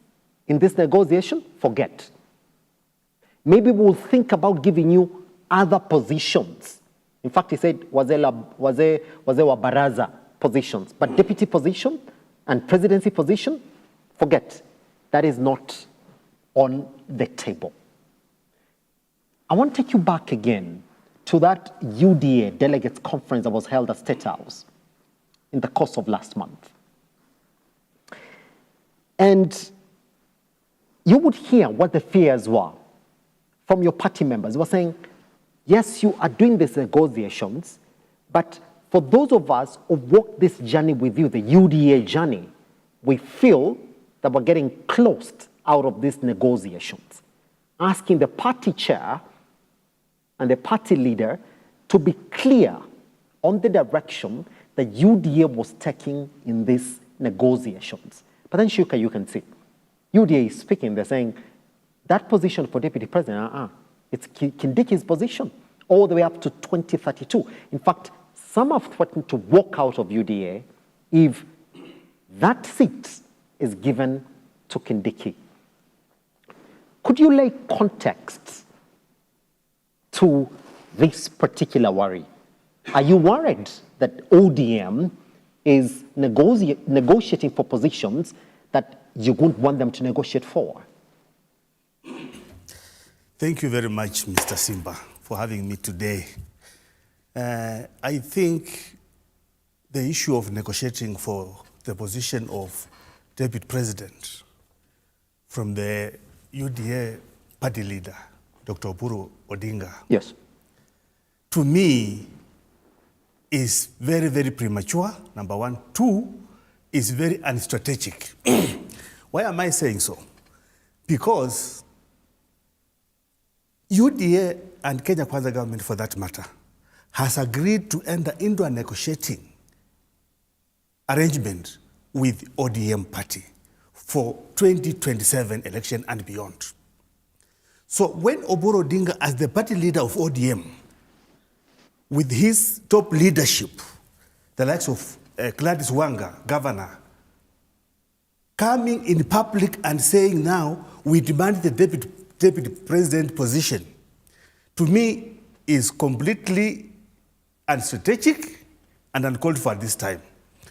S1: in this negotiation, forget. Maybe we'll think about giving you other positions. In fact, he said, waze wa baraza positions, but deputy position and presidency position, forget. That is not on the table. I want to take you back again to that UDA delegates conference that was held at State House in the course of last month. And you would hear what the fears were from your party members. They were saying, yes, you are doing these negotiations, but for those of us who walked this journey with you, the UDA journey, we feel that we're getting closed out of these negotiations. Asking the party chair and the party leader to be clear on the direction that UDA was taking in these negotiations. But then, Shuka, you can see, UDA is speaking, they're saying, that position for deputy president, it's Kindiki's position all the way up to 2032. In fact, some have threatened to walk out of UDA if that seat is given to Kindiki. Could you lay context to this particular worry? Are you worried that ODM is negotiating for positions that you wouldn't want them to negotiate for?
S20: Thank you very much, Mr. Simba, for having me today. I think the issue of negotiating for the position of deputy president from the UDA party leader, Dr. Oburu Odinga,
S1: yes,
S20: to me is very, very premature, number one. Two, is very unstrategic. Why am I saying so? Because UDA and Kenya Kwanza government, for that matter, has agreed to enter into a negotiating arrangement with ODM party for 2027 election and beyond. So when Oburu Odinga, as the party leader of ODM, with his top leadership, the likes of Gladys Wanga, governor, coming in public and saying now we demand the deputy president position, to me is completely unstrategic and uncalled for at this time.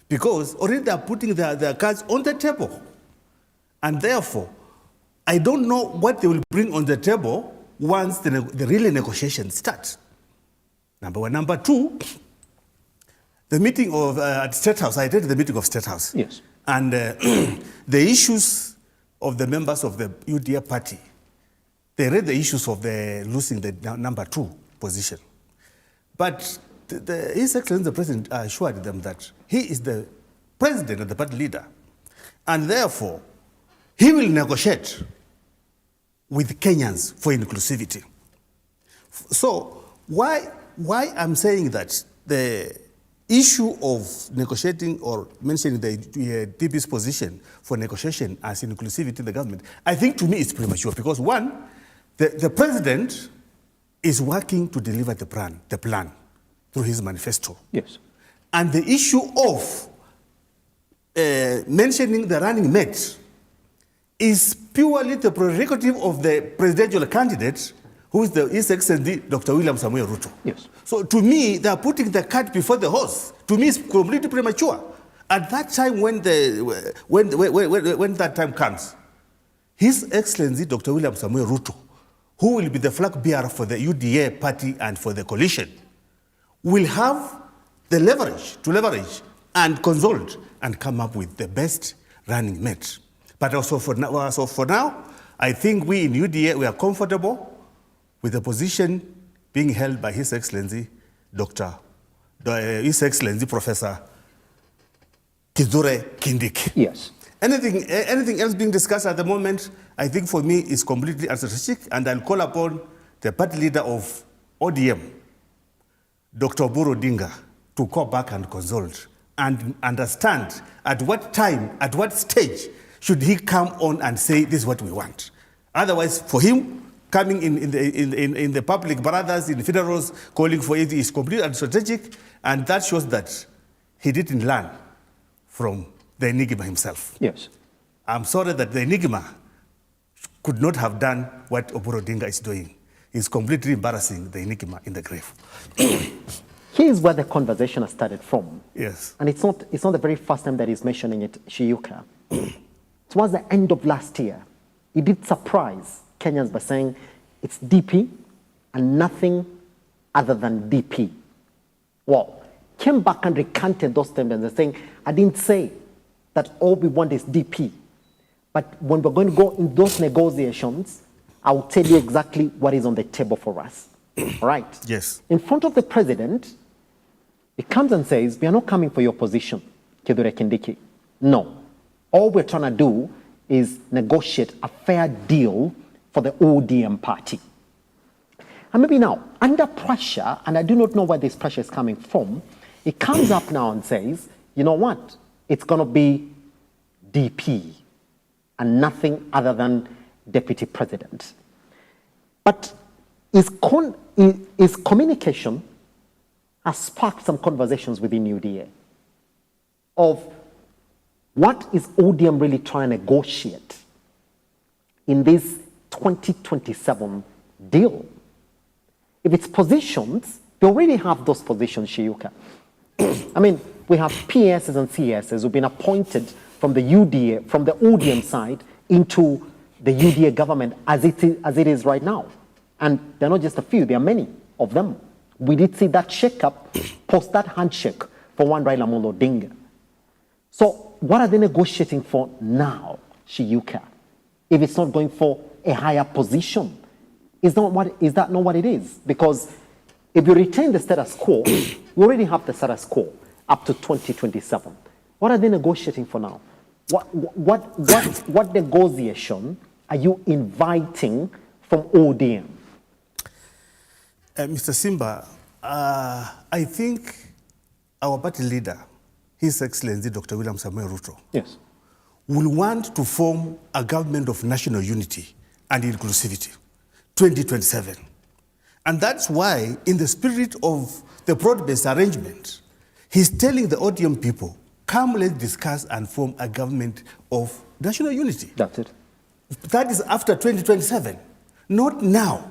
S20: Because already they are putting their cards on the table. And therefore, I don't know what they will bring on the table once the real negotiations start. Number one. Number two, the meeting of at State House, I attended the meeting of State House.
S1: Yes.
S20: And the issues of the members of the UDA party, they read the issues of the losing the number 2 position. But His Excellency the President assured them that he is the president and the party leader. And therefore, he will negotiate with Kenyans for inclusivity. So why I'm saying that the issue of negotiating or mentioning the DP's position for negotiation as inclusivity in the government, I think to me it's premature because one, the president is working to deliver the plan through his manifesto.
S1: Yes.
S20: And the issue of mentioning the running mate is purely the prerogative of the presidential candidate who is His Excellency Dr. William Samoei Ruto.
S1: Yes.
S20: So to me, they are putting the cart before the horse. To me, it's completely premature. At that time, when that time comes, His Excellency Dr. William Samoei Ruto, who will be the flag bearer for the UDA party and for the coalition, will have the leverage to leverage and consult and come up with the best running mate. But also for now, I think we in UDA, we are comfortable with the position being held by His Excellency His Excellency Professor Kindiki.
S1: Yes.
S20: Anything else being discussed at the moment, I think for me is completely unstrategic, and I'll call upon the party leader of ODM, Dr. Oburu Odinga, to go back and consult and understand at what time, at what stage should he come on and say this is what we want. Otherwise, for him, coming in the public, brothers, in federals, calling for it is completely unstrategic, and that shows that he didn't learn from the Enigma himself.
S1: Yes.
S20: I'm sorry that the Enigma could not have done what Oburu Odinga is doing. He's completely embarrassing the Enigma in the grave.
S1: Here's where the conversation has started from.
S20: Yes.
S1: And it's not the very first time that he's mentioning it, Shiuka. Towards the end of last year, he did surprise Kenyans by saying it's DP and nothing other than DP. Well, came back and recanted those statements and saying, I didn't say that all we want is DP. But when we're going to go in those negotiations, I'll tell you exactly what is on the table for us. All right?
S20: Yes.
S1: In front of the president, he comes and says, we are not coming for your position, Kithure Kindiki. No. All we're trying to do is negotiate a fair deal for the ODM party. And maybe now, under pressure, and I do not know where this pressure is coming from, he comes up now and says, you know what? It's going to be DP and nothing other than deputy president. But his communication has sparked some conversations within UDA of what is ODM really trying to negotiate in this 2027 deal. If it's positions, they already have those positions, Shiuka. I mean, we have PSs and CSs who've been appointed from the UDA, from the ODM side into the UDA government as it is right now. And they're not just a few, there are many of them. We did see that shake-up post that handshake for one Raila Amolo Odinga. So what are they negotiating for now, Shiuka? If it's not going for a higher position, is that not what it is? Because if you retain the status quo, we already have the status quo up to 2027. What are they negotiating for now? What negotiation are you inviting from ODM?
S20: Mr. Simba, I think our party leader, His Excellency Dr. William Samoei Ruto,
S1: yes,
S20: will want to form a government of national unity and inclusivity, 2027. And that's why, in the spirit of the broad-based arrangement, he's telling the ODM people, come, let's discuss and form a government of national unity.
S1: That's it.
S20: That is after 2027, not now.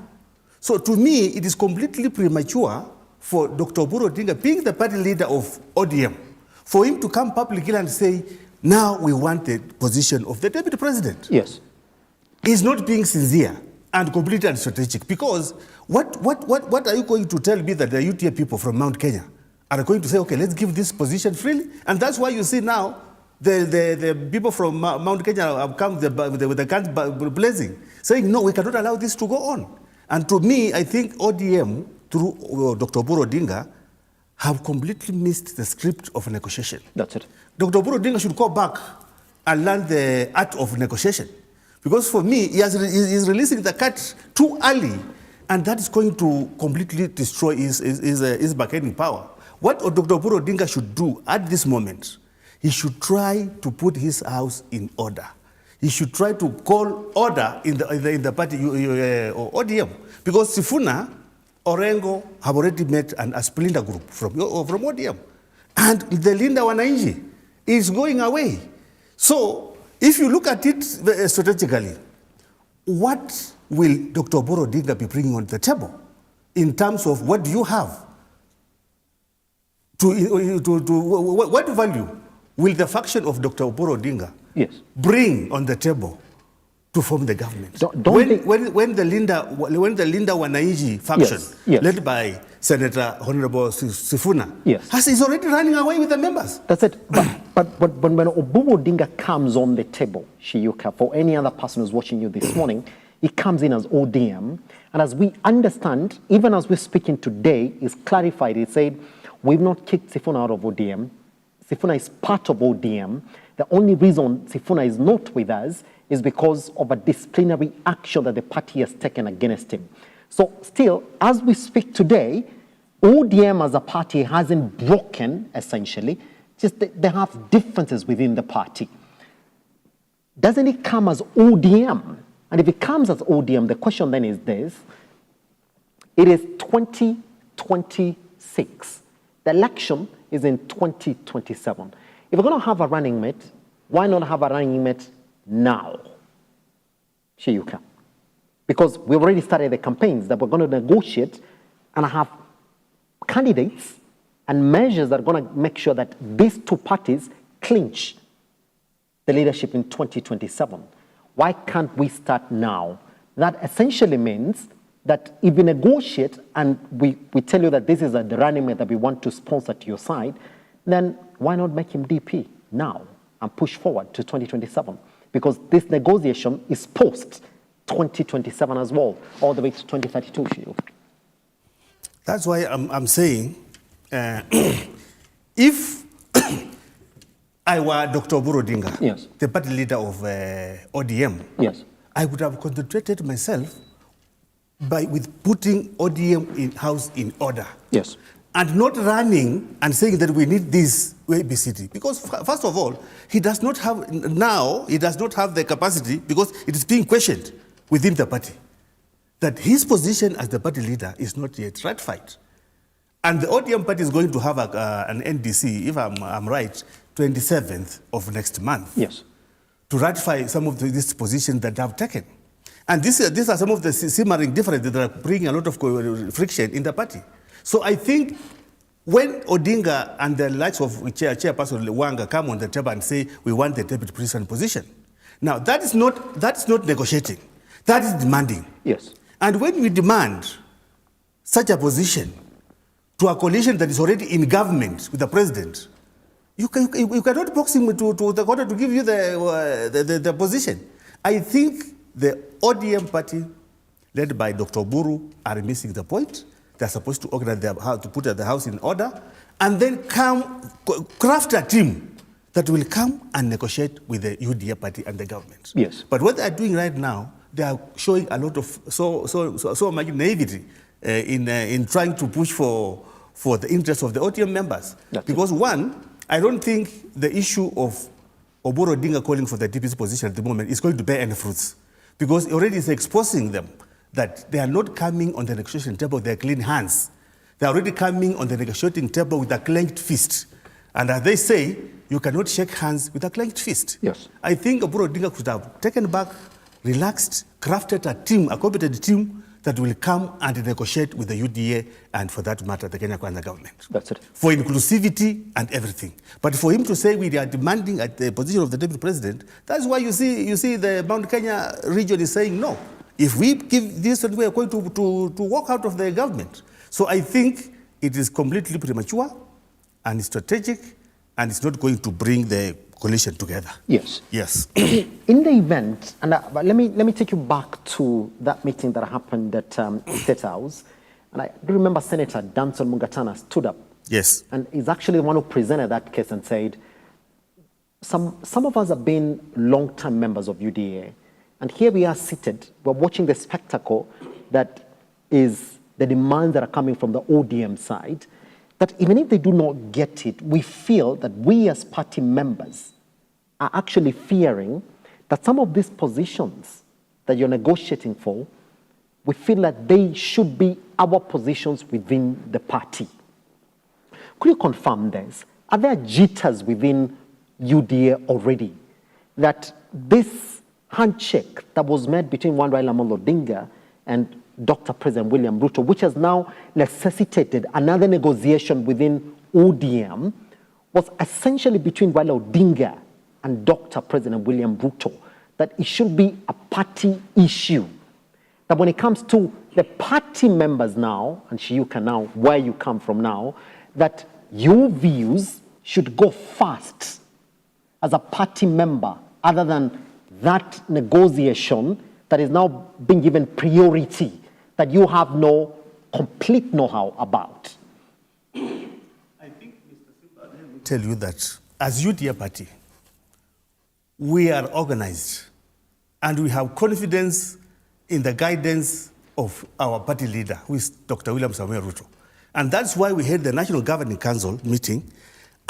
S20: So to me, it is completely premature for Dr. Oburu Odinga, being the party leader of ODM, for him to come publicly and say, now we want the position of the deputy president.
S1: Yes.
S20: He's not being sincere and completely unstrategic, because what are you going to tell me that the UTA people from Mount Kenya are going to say, okay, let's give this position freely? And that's why you see now the people from Mount Kenya have come with the guns blazing, saying, no, we cannot allow this to go on. And to me, I think ODM, through Dr. Oburu Odinga, have completely missed the script of negotiation.
S1: That's it.
S20: Dr. Oburu Odinga should go back and learn the art of negotiation. Because for me, he's releasing the cat too early, and that is going to completely destroy his bargaining power. What Dr. Oburu Odinga should do at this moment, he should try to put his house in order. He should try to call order in the party ODM. Because Sifuna, Orengo have already met a splinter group from ODM. And the Linda Wananchi is going away. So if you look at it strategically, what will Dr. Oburu Odinga be bringing on the table in terms of what do you have? What value will the faction of Dr. Oburu Odinga bring on the table to form the government? When the Linda Wananchi faction, led by Senator Honorable Sifuna, is already running away with the members.
S1: That's it. But when Oburu Odinga comes on the table, Shiyuka, for any other person who's watching you this morning, he comes in as ODM. And as we understand, even as we're speaking today, it's clarified. It said, we've not kicked Sifuna out of ODM. Sifuna is part of ODM. The only reason Sifuna is not with us is because of a disciplinary action that the party has taken against him. So still, as we speak today, ODM as a party hasn't broken, essentially. Just they have differences within the party. Doesn't it come as ODM? And if it comes as ODM, the question then is this. It is 2026. The election is in 2027. If we're going to have a running mate, why not have a running mate now? Shiyuka. Because we've already started the campaigns that we're going to negotiate and have candidates and measures that are going to make sure that these two parties clinch the leadership in 2027. Why can't we start now? That essentially means that if we negotiate and we tell you that this is the running mate that we want to sponsor to your side, then why not make him DP now and push forward to 2027? Because this negotiation is post 2027 as well, all the way to 2032. Shield.
S20: That's why I'm saying, if I were Dr. Oburu Odinga, the party leader of ODM, I would have concentrated myself with putting ODM house in order. And not running and saying that we need this ABCD. Because first of all, he does not have the capacity, because it is being questioned within the party, that his position as the party leader is not yet ratified. And the ODM party is going to have an NDC, if I'm right, 27th of next month. To ratify some of these positions that they have taken. And these are some of the simmering differences that are bringing a lot of friction in the party. So I think when Odinga and the likes of Chairperson Wanga come on the table and say, we want the deputy president position. Now, that's not negotiating. That is demanding. And when you demand such a position to a coalition that is already in government with the president, you cannot box him to the quarter to give you the position. I think the ODM party, led by Dr. Oburu, are missing the point. They're supposed to organize to put the house in order, and then craft a team that will come and negotiate with the UDA party and the government. But what they're doing right now, they are showing a lot of so much naivety in trying to push for the interests of the ODM members. Because one, I don't think the issue of Oburu Odinga calling for the DP's position at the moment is going to bear any fruits. Because it already is exposing them that they are not coming on the negotiation table with their clean hands. They are already coming on the negotiating table with a clenched fist. And as they say, you cannot shake hands with a clenched fist. I think Oburu Odinga could have taken back, relaxed, crafted a team, a competent team that will come and negotiate with the UDA and, for that matter, the Kenya Kwanza government.
S1: That's it. For
S20: inclusivity and everything. But for him to say we are demanding at the position of the deputy president, that's why you see the Mount Kenya region is saying no. If we give this, we are going to walk out of the government. So I think it is completely premature and strategic, and it's not going to bring the coalition together.
S1: Yes. In the event, and let me take you back to that meeting that happened at State House, and I do remember Senator Danson Mungatana stood up. And he's actually the one who presented that case and said, some of us have been long-time members of UDA, and here we are seated, we're watching the spectacle that is the demands that are coming from the ODM side, that even if they do not get it, we feel that we as party members are actually fearing that some of these positions that you're negotiating for, we feel that they should be our positions within the party. Could you confirm this? Are there jitters within UDA already that this handshake that was made between one Raila Amolo Odinga and Dr. President William Ruto, which has now necessitated another negotiation within ODM, was essentially between Raila Odinga and Dr. President William Ruto, that it should be a party issue. That when it comes to the party members now, and Shiyuka now, where you come from now, that your views should go first as a party member, other than that negotiation that is now being given priority, that you have no complete know-how about.
S20: I think, Mr. Simba, let me tell you that as UDA party, we are organized and we have confidence in the guidance of our party leader, who is Dr. William Samoei Ruto. And that's why we had the National Governing Council meeting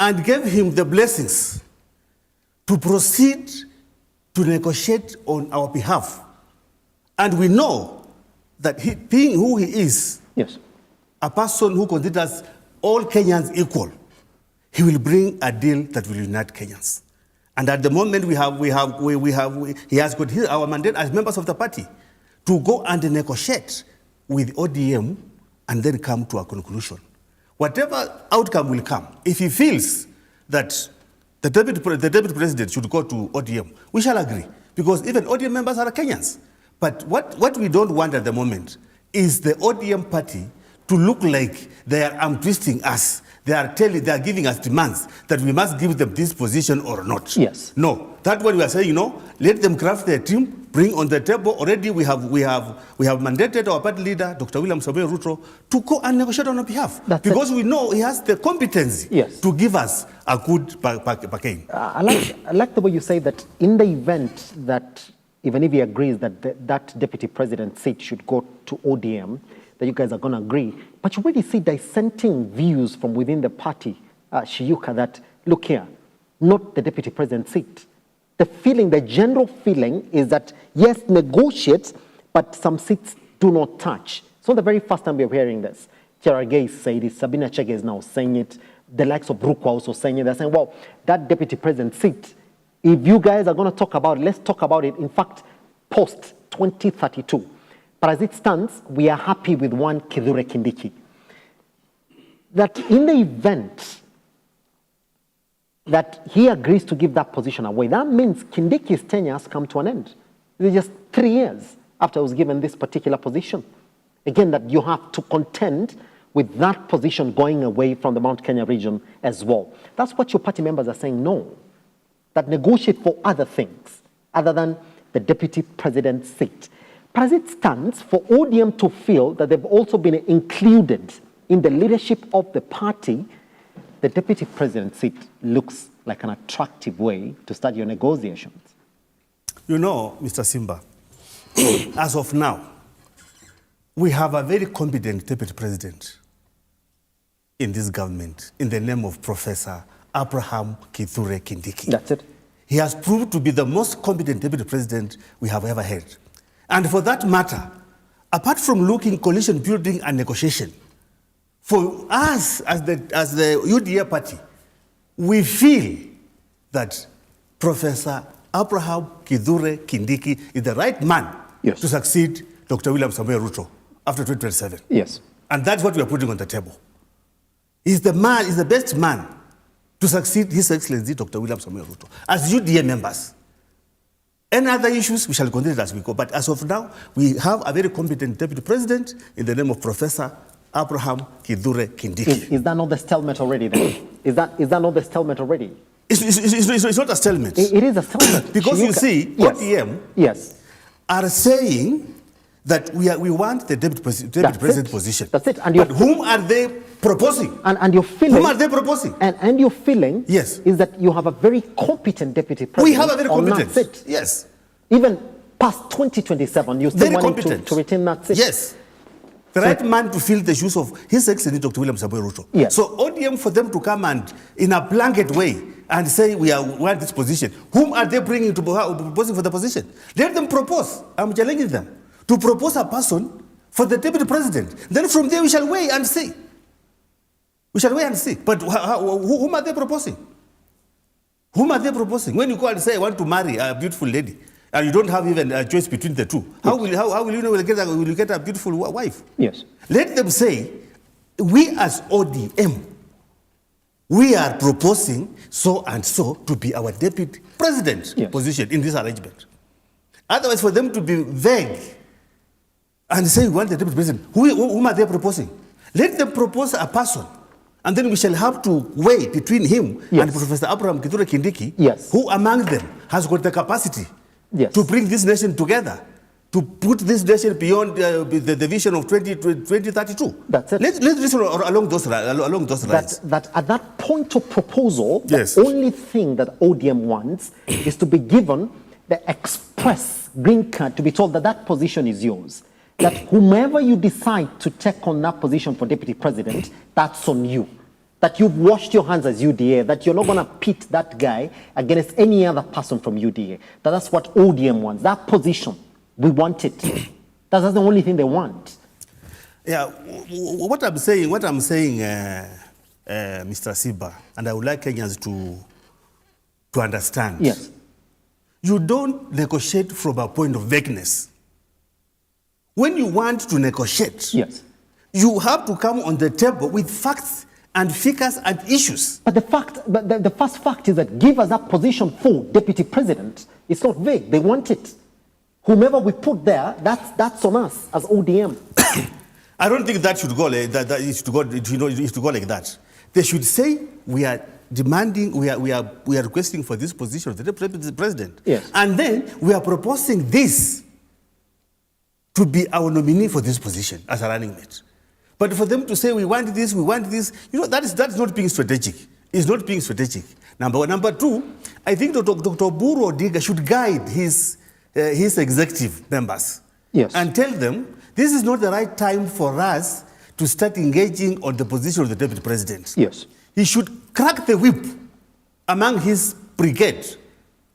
S20: and gave him the blessings to proceed to negotiate on our behalf. And we know that he, being who he is,
S1: yes,
S20: a person who considers all Kenyans equal, he will bring a deal that will unite Kenyans. And at the moment he has got our mandate as members of the party to go and negotiate with ODM and then come to a conclusion. Whatever outcome will come, if he feels that the deputy president should go to ODM, we shall agree, because even ODM members are Kenyans. But what we don't want at the moment is the ODM party to look like they are arm twisting us. They are giving us demands that we must give them this position or not.
S1: Yes.
S20: No, that's what we are saying. Let them craft their team, bring on the table. Already we have mandated our party leader, Dr. William Samoei Ruto, to go and negotiate on our behalf, because we know he has the competency to give us a good package.
S1: I like the way you say that in the event that, even if he agrees that that deputy president seat should go to ODM, that you guys are going to agree. But you already see dissenting views from within the party, Shiyuka, that, look here, not the deputy president seat. The general feeling is that, yes, negotiate, but some seats do not touch. It's not the very first time we're hearing this. Cherargei said it, Sabina Chege is now saying it, the likes of Brooke are also saying it. They're saying, well, that deputy president seat, if you guys are going to talk about it, let's talk about it, in fact, post 2032. But as it stands, we are happy with one Kithure Kindiki. That in the event that he agrees to give that position away, that means Kindiki's tenure has come to an end. It's just 3 years after he was given this particular position. Again, that you have to contend with that position going away from the Mount Kenya region as well. That's what your party members are saying, no. That negotiate for other things other than the deputy president's seat. But as it stands, for ODM to feel that they've also been included in the leadership of the party, the deputy president's seat looks like an attractive way to start your negotiations.
S20: You know, Mr. Simba, as of now, we have a very competent deputy president in this government in the name of Professor Abraham Kithure Kindiki.
S1: That's it.
S20: He has proved to be the most competent deputy president we have ever had. And for that matter, apart from looking coalition building and negotiation, for us as the UDA party, we feel that Professor Abraham Kithure Kindiki is the right man to succeed Dr. William Samoei Ruto after 2027.
S1: Yes.
S20: And that's what we are putting on the table. He's the man, he's the best man to succeed His Excellency Dr. William Samoei Ruto as UDA members. Any other issues, we shall consider as we go. But as of now, we have a very competent deputy president in the name of Professor Abraham Kithure Kindiki.
S1: Is that not the stalemate already then? Is that not the stalemate already?
S20: It's not a stalemate.
S1: It is a stalemate.
S20: Because you see, ODM are saying that we want the deputy president position.
S1: That's it.
S20: And whom are they proposing?
S1: And your feeling,
S20: whom are they proposing?
S1: And your feeling is that you have a very competent deputy president.
S20: We have a very competent
S1: seat.
S20: Yes.
S1: Even past 2027, you still want to retain that seat.
S20: Yes. The right man to fill the shoes of His Excellency Dr. William Samoei Ruto.
S1: Yes.
S20: So ODM, for them to come and in a blanket way and say we want this position, whom are they bringing to proposing for the position? Let them propose. I'm challenging them to propose a person for the deputy president. Then from there we shall wait and see. We shall wait and see. But whom are they proposing? Whom are they proposing? When you go and say I want to marry a beautiful lady, and you don't have even a choice between the two, how will you know will you get a beautiful wife?
S1: Yes.
S20: Let them say, we as ODM, we are proposing so and so to be our deputy president position in this arrangement. Otherwise, for them to be vague and say we want the deputy president, whom are they proposing? Let them propose a person, and then we shall have to weigh between him and Professor Abraham Kithure Kindiki, who among them has got the capacity to bring this nation together, to put this nation beyond the vision of 2032.
S1: That's it.
S20: Let's listen along those lines.
S1: That at that point of proposal, the only thing that ODM wants is to be given the express green card, to be told that that position is yours. That whomever you decide to take on that position for deputy president, that's on you. That you've washed your hands as UDA, that you're not going to pit that guy against any other person from UDA. That's what ODM wants, that position. We want it. That's the only thing they want.
S20: Yeah, what I'm saying, Mr. Siba, and I would like Kenyans to understand.
S1: Yes.
S20: You don't negotiate from a point of vagueness. When you want to negotiate, you have to come on the table with facts and figures and issues.
S1: But the first fact is that give us that position for deputy president. It's not vague. They want it. Whomever we put there, that's on us as ODM.
S20: I don't think that should go like that. It should go like that. They should say we are demanding, we are requesting for this position of the deputy president.
S1: Yes.
S20: And then we are proposing this to be our nominee for this position as a running mate. But for them to say we want this, that is not being strategic. It's not being strategic. Number one. Number two, I think Dr. Buru Odiga should guide his executive members and tell them this is not the right time for us to start engaging on the position of the deputy president.
S1: Yes.
S20: He should crack the whip among his brigade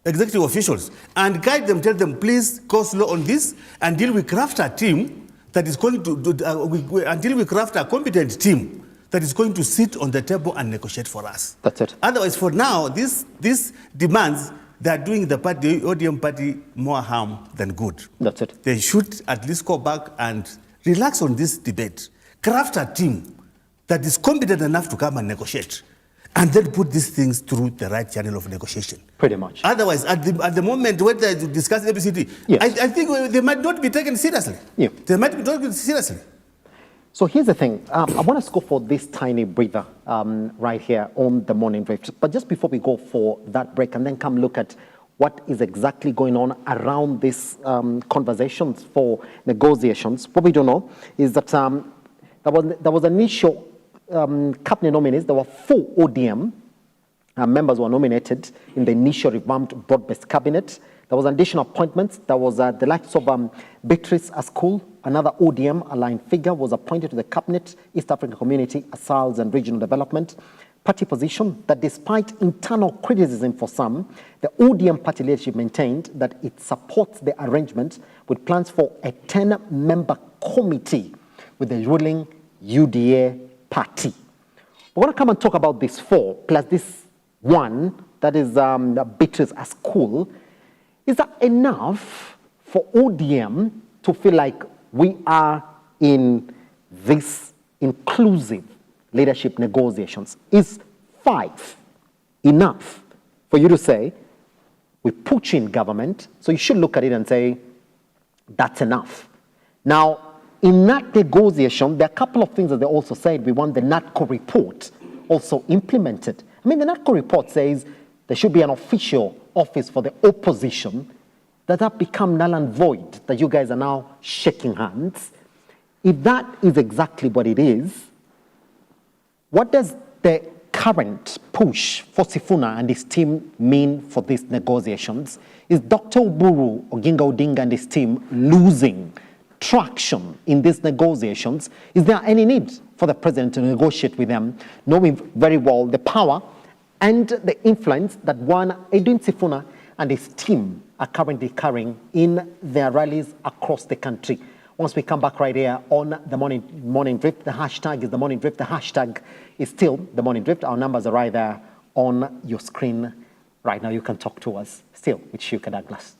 S20: executive officials and guide them, tell them, please go slow on this until we craft a team that is going to, until we craft a competent team that is going to sit on the table and negotiate for us.
S1: That's it.
S20: Otherwise, for now, these demands, they are doing the ODM party more harm than good.
S1: That's it.
S20: They should at least go back and relax on this debate. Craft a team that is competent enough to come and negotiate, and then put these things through the right channel of negotiation.
S1: Pretty much.
S20: Otherwise, at the moment when they discuss ABCD, I think they might not be taken seriously.
S1: Yeah.
S20: They might be taken seriously.
S1: So here's the thing. I want us to go for this tiny breather right here on the morning drift. But just before we go for that break and then come look at what is exactly going on around these conversations for negotiations, what we don't know is that there was an initial cabinet nominees. There were 4 ODM members who were nominated in the initial revamped broad-based cabinet. There was additional appointments. There was the likes of Beatrice Askul, another ODM aligned figure, was appointed to the cabinet, East African Community, Asals and Regional Development. Party position that despite internal criticism for some, the ODM party leadership maintained that it supports the arrangement with plans for a 10-member committee with the ruling UDA party. We're going to come and talk about these 4, plus this one, that is Beatrice Askul. Is that enough for ODM to feel like we are in this inclusive leadership negotiations? Is 5 enough for you to say, we put you in government, so you should look at it and say, that's enough? Now, in that negotiation, there are a couple of things that they also said. We want the NATCO report also implemented. I mean, the NATCO report says there should be an official office for the opposition. Does that become null and void, that you guys are now shaking hands? If that is exactly what it is, what does the current push for Sifuna and his team mean for these negotiations? Is Dr. Oburu Oginga Odinga and his team losing traction in these negotiations? Is there any need for the president to negotiate with them, knowing very well the power and the influence that one Edwin Sifuna and his team are currently carrying in their rallies across the country? Once we come back right here on the morning drift, the hashtag is the morning drift. The hashtag is still the morning drift. Our numbers are right there on your screen right now. You can talk to us still with Shuka Douglas.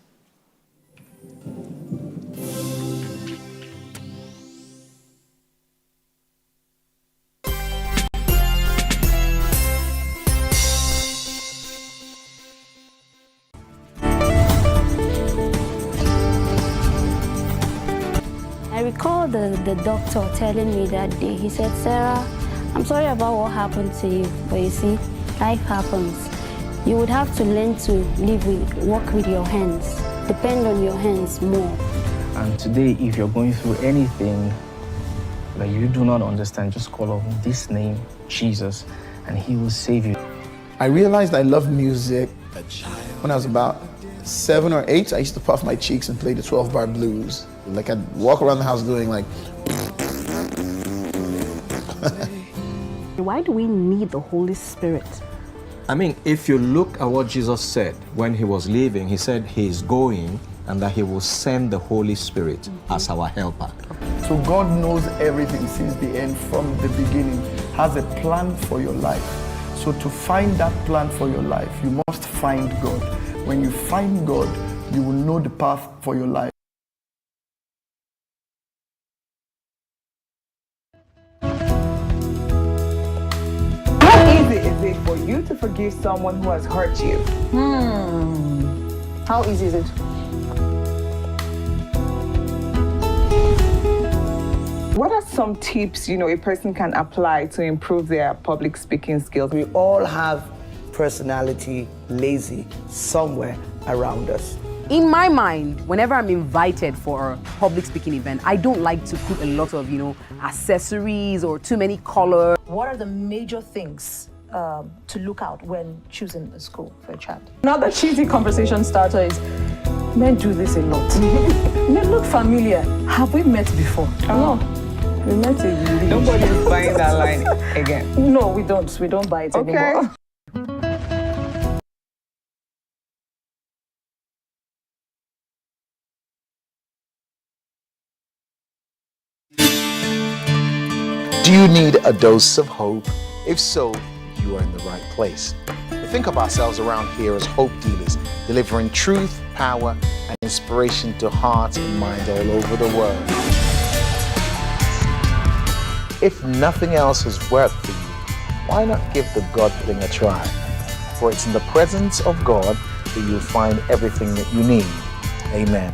S13: I recall the doctor telling me that day, he said, Sarah, I'm sorry about what happened to you, but you see, life happens. You would have to learn to work with your hands, depend on your hands more.
S12: And today, if you're going through anything that you do not understand, just call on this name, Jesus, and he will save you.
S14: I realized I loved music when I was about 7 or 8. I used to puff my cheeks and play the 12-bar blues. Like I'd walk around the house doing like...
S6: Why do we need the Holy Spirit?
S15: I mean, if you look at what Jesus said when he was leaving, he said he is going and that he will send the Holy Spirit as our helper.
S14: So God knows everything since the end, from the beginning, has a plan for your life. So to find that plan for your life, you must find God. When you find God, you will know the path for your life.
S10: How easy is it for you to forgive someone who has hurt you? How easy is it? What are some tips, a person can apply to improve their public speaking skills?
S19: We all have personality lazy somewhere around us.
S8: In my mind, whenever I'm invited for a public speaking event, I don't like to put a lot of, accessories or too many colors.
S11: What are the major things to look out when choosing a school for a child?
S10: Another cheesy conversation starter is, men do this a lot. Men look familiar. Have we met before? No. We met in
S5: Nobody is buying that line again.
S10: No, we don't. We don't buy it anymore.
S16: Do you need a dose of hope? If so, you are in the right place. We think of ourselves around here as hope dealers, delivering truth, power, and inspiration to hearts and minds all over the world. If nothing else has worked for you, why not give the God thing a try? For it's in the presence of God that you'll find everything that you need. Amen.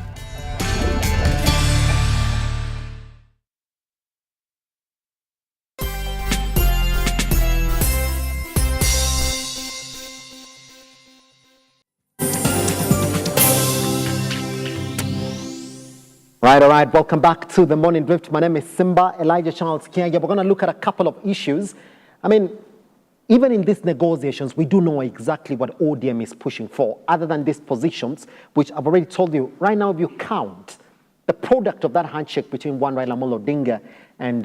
S1: All right, welcome back to the Morning Drift. My name is Simba Elijah Charles Kianya. We're going to look at a couple of issues. I mean, even in these negotiations, we do know exactly what ODM is pushing for, other than these positions, which I've already told you. Right now, if you count the product of that handshake between Raila Amolo Odinga and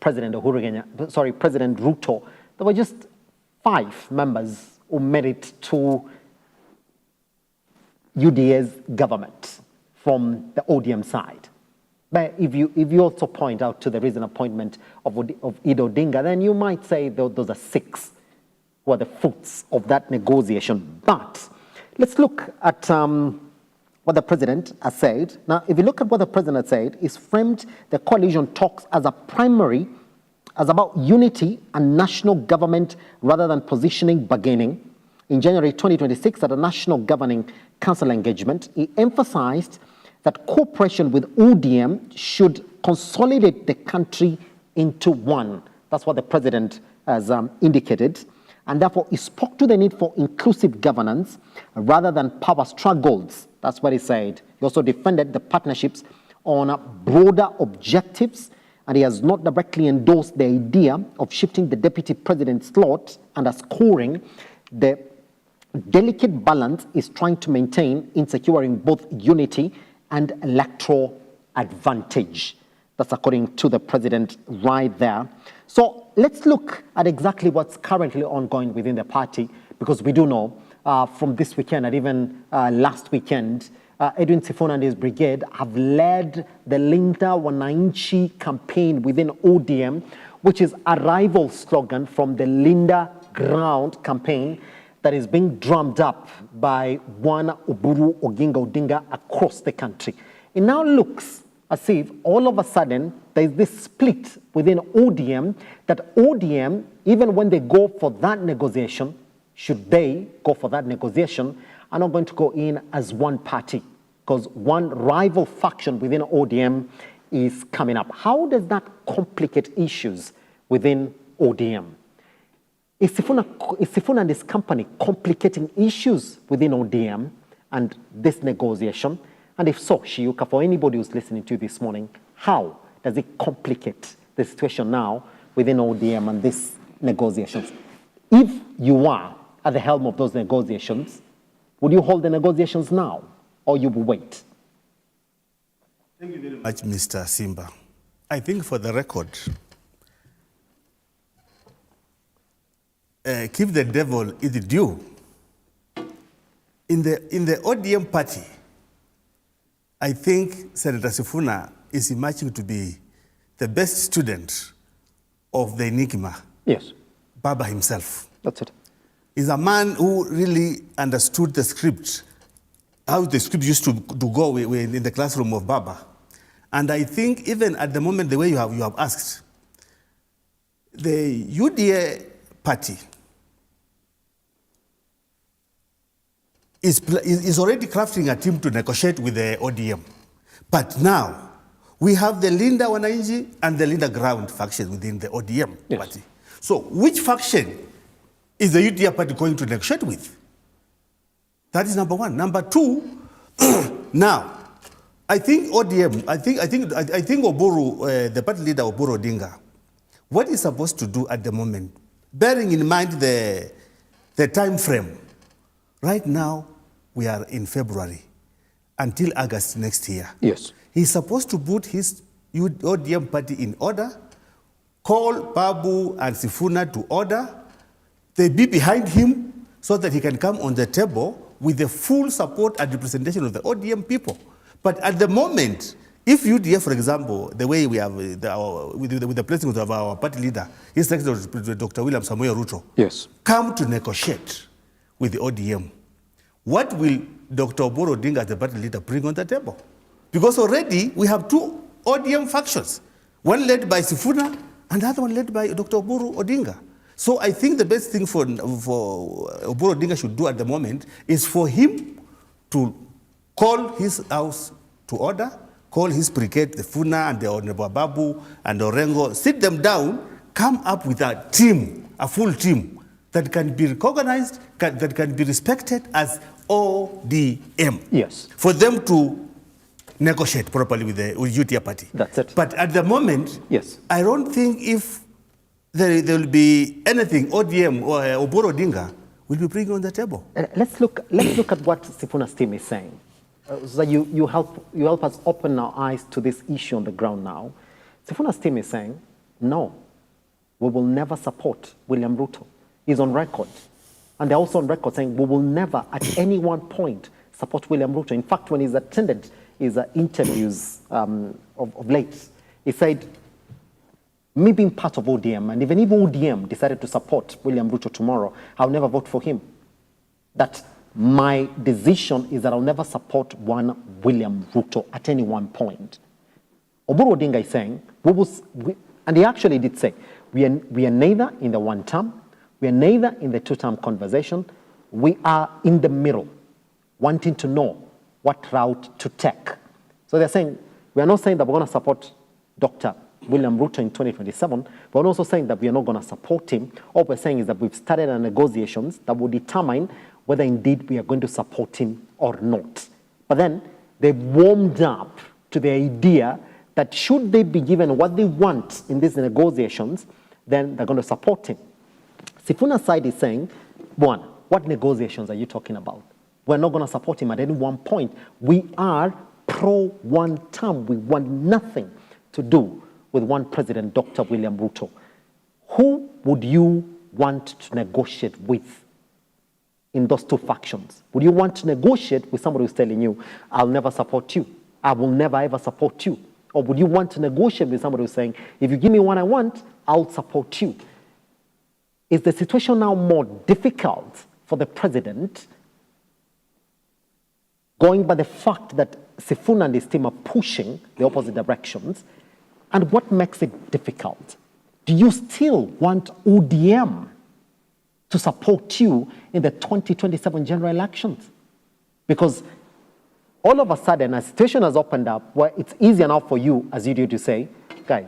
S1: President Ruto, there were just 5 members who made it to UDA's government from the ODM side. But if you also point out to the recent appointment of Ido Odinga, then you might say those are 6 who are the fruits of that negotiation. But let's look at what the president has said. Now, if you look at what the president has said, he's framed the coalition talks as about unity and national government rather than positioning bargaining. In January 2026, at a National Governing Council engagement, he emphasized that cooperation with ODM should consolidate the country into one. That's what the president has indicated. And therefore, he spoke to the need for inclusive governance rather than power struggles. That's what he said. He also defended the partnerships on broader objectives, and he has not directly endorsed the idea of shifting the deputy president's slot, underscoring the delicate balance is trying to maintain in securing both unity and electoral advantage. That's according to the president right there. So let's look at exactly what's currently ongoing within the party, because we do know from this weekend and even last weekend, Edwin Sifuna and his brigade have led the Linda Wananchi campaign within ODM, which is a rival slogan from the Linda Ground campaign. that is being drummed up by one Oburu Oginga Odinga across the country. It now looks as if all of a sudden there is this split within ODM, that ODM, even when they go for that negotiation, should they go for that negotiation, are not going to go in as one party, because one rival faction within ODM is coming up. How does that complicate issues within ODM? Is Sifuna and his company complicating issues within ODM and this negotiation? And if so, Shiuka, for anybody who's listening to you this morning, how does it complicate the situation now within ODM and these negotiations? If you are at the helm of those negotiations, would you hold the negotiations now, or you will wait?
S20: Thank you very much, Mr. Simba. I think for the record, keep the devil its due. In the ODM party, I think Senator Sifuna is emerging to be the best student of the Enigma.
S1: Yes.
S20: Baba himself.
S1: That's it.
S20: He's a man who really understood the script, how the script used to go in the classroom of Baba. And I think even at the moment, the way you have asked, the UDA party is already crafting a team to negotiate with the ODM. But now, we have the Linda Wananchi and the Linda Ground faction within the ODM party. So which faction is the UDA party going to negotiate with? That is number one. Number two, now, I think ODM, I think Oburu, the party leader Oburu Odinga, what he's supposed to do at the moment, bearing in mind the time frame, right now we are in February until August next year.
S1: Yes.
S20: He's supposed to put his ODM party in order, call Babu and Sifuna to order, they be behind him so that he can come on the table with the full support and representation of the ODM people. But at the moment, if UDF, for example, the way we have with the placement of our party leader, His Excellency Dr. William Samoei Ruto,
S1: yes,
S20: come to negotiate with the ODM, what will Dr. Oburu Odinga as the party leader bring on the table? Because already we have two ODM factions, one led by Sifuna and the other one led by Dr. Oburu Odinga. So I think the best thing for Oburu Odinga should do at the moment is for him to call his house to order, call his brigade, the Funa and the Honorable Babu and Orengo, sit them down, come up with a team, a full team that can be recognized, that can be respected as ODM.
S1: Yes.
S20: For them to negotiate properly with the UDA party.
S1: That's it.
S20: But at the moment,
S1: yes,
S20: I don't think if there will be anything ODM or Oburu Odinga will be bringing on the table.
S1: Let's look at what Sifuna's team is saying. So you help us open our eyes to this issue on the ground now. Sifuna's team is saying, no, we will never support William Ruto. He's on record. And they're also on record saying we will never at any one point support William Ruto. In fact, when he's attended his interviews of late, he said, me being part of ODM, and even if ODM decided to support William Ruto tomorrow, I'll never vote for him. That my decision is that I'll never support one William Ruto at any one point. Oburu Odinga is saying, and he actually did say, we are neither in the one term, we are neither in the two-term conversation, we are in the middle, wanting to know what route to take. So they're saying, we are not saying that we're going to support Dr. William Ruto in 2027, we're also saying that we are not going to support him. All we're saying is that we've started our negotiations that will determine whether indeed we are going to support him or not. But then they warmed up to the idea that should they be given what they want in these negotiations, then they're going to support him. Sifuna's side is saying, one, what negotiations are you talking about? We're not going to support him at any one point. We are pro one term. We want nothing to do with one president, Dr. William Ruto. Who would you want to negotiate with in those two factions? Would you want to negotiate with somebody who's telling you, I'll never support you, I will never ever support you? Or would you want to negotiate with somebody who's saying, if you give me what I want, I'll support you? Is the situation now more difficult for the president, going by the fact that Sifuna and his team are pushing the opposite directions? And what makes it difficult? Do you still want ODM to support you in the 2027 general elections? Because all of a sudden, a situation has opened up where it's easier now for you, as you do, to say, guys,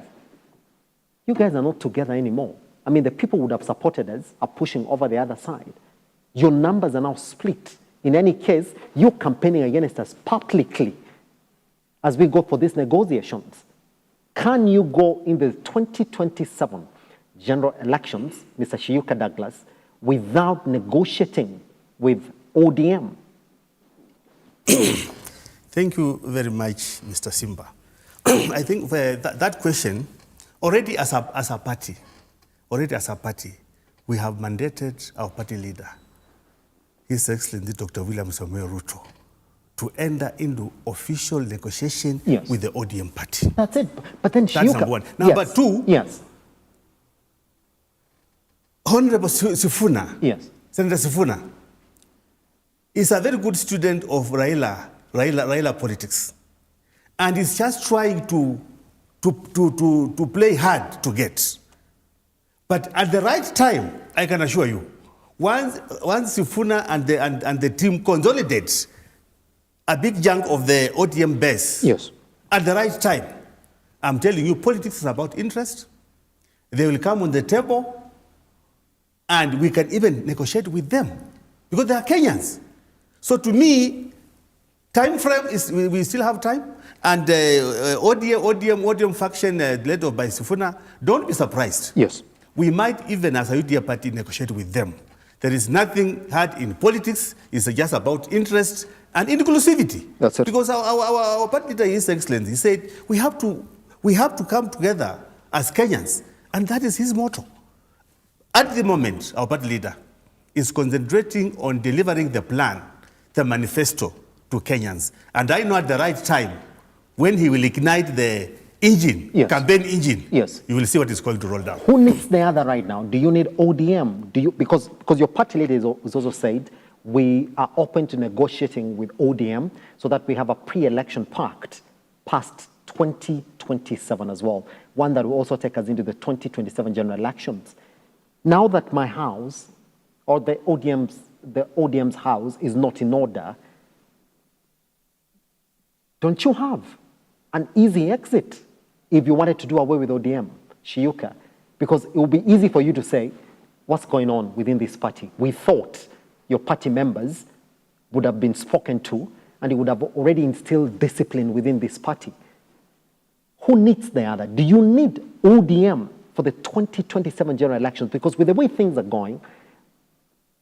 S1: you guys are not together anymore. I mean, the people who would have supported us are pushing over the other side. Your numbers are now split. In any case, you're campaigning against us publicly as we go for these negotiations. Can you go in the 2027 general elections, Mr. Shiuka Douglas, without negotiating with ODM?
S20: Thank you very much, Mr. Simba. I think that question, already as a party, we have mandated our party leader, His Excellency Dr. William Samoei Ruto, to enter into official negotiation with the ODM party.
S1: That's it. But then
S20: that's number one. Number two, Honorable Sifuna, Senator Sifuna, is a very good student of Raila politics. And he's just trying to play hard to get. But at the right time, I can assure you, once Sifuna and the team consolidates a big chunk of the ODM base, at the right time, I'm telling you, politics is about interest. They will come on the table, and we can even negotiate with them, because they are Kenyans. So to me, time frame is, we still have time, and ODM faction led by Sifuna, don't be surprised. We might even, as a UDA party, negotiate with them. There is nothing hard in politics. It's just about interest and inclusivity. That's it. Because our party leader, His Excellency, he said we have to come together as Kenyans, and that is his motto. At the moment, our party leader is concentrating on delivering the plan, the manifesto to Kenyans. And I know at the right time, when he will ignite the engine, campaign engine, you will see what is going to roll down.
S1: Who needs the other right now? Do you need ODM? Do you, because your party leader has also said we are open to negotiating with ODM so that we have a pre-election pact past 2027 as well, one that will also take us into the 2027 general elections. Now that my house or the ODM's house is not in order, don't you have an easy exit if you wanted to do away with ODM, Shiuka? Because it would be easy for you to say, what's going on within this party? We thought your party members would have been spoken to and it would have already instilled discipline within this party. Who needs the other? Do you need ODM for the 2027 general elections? Because with the way things are going,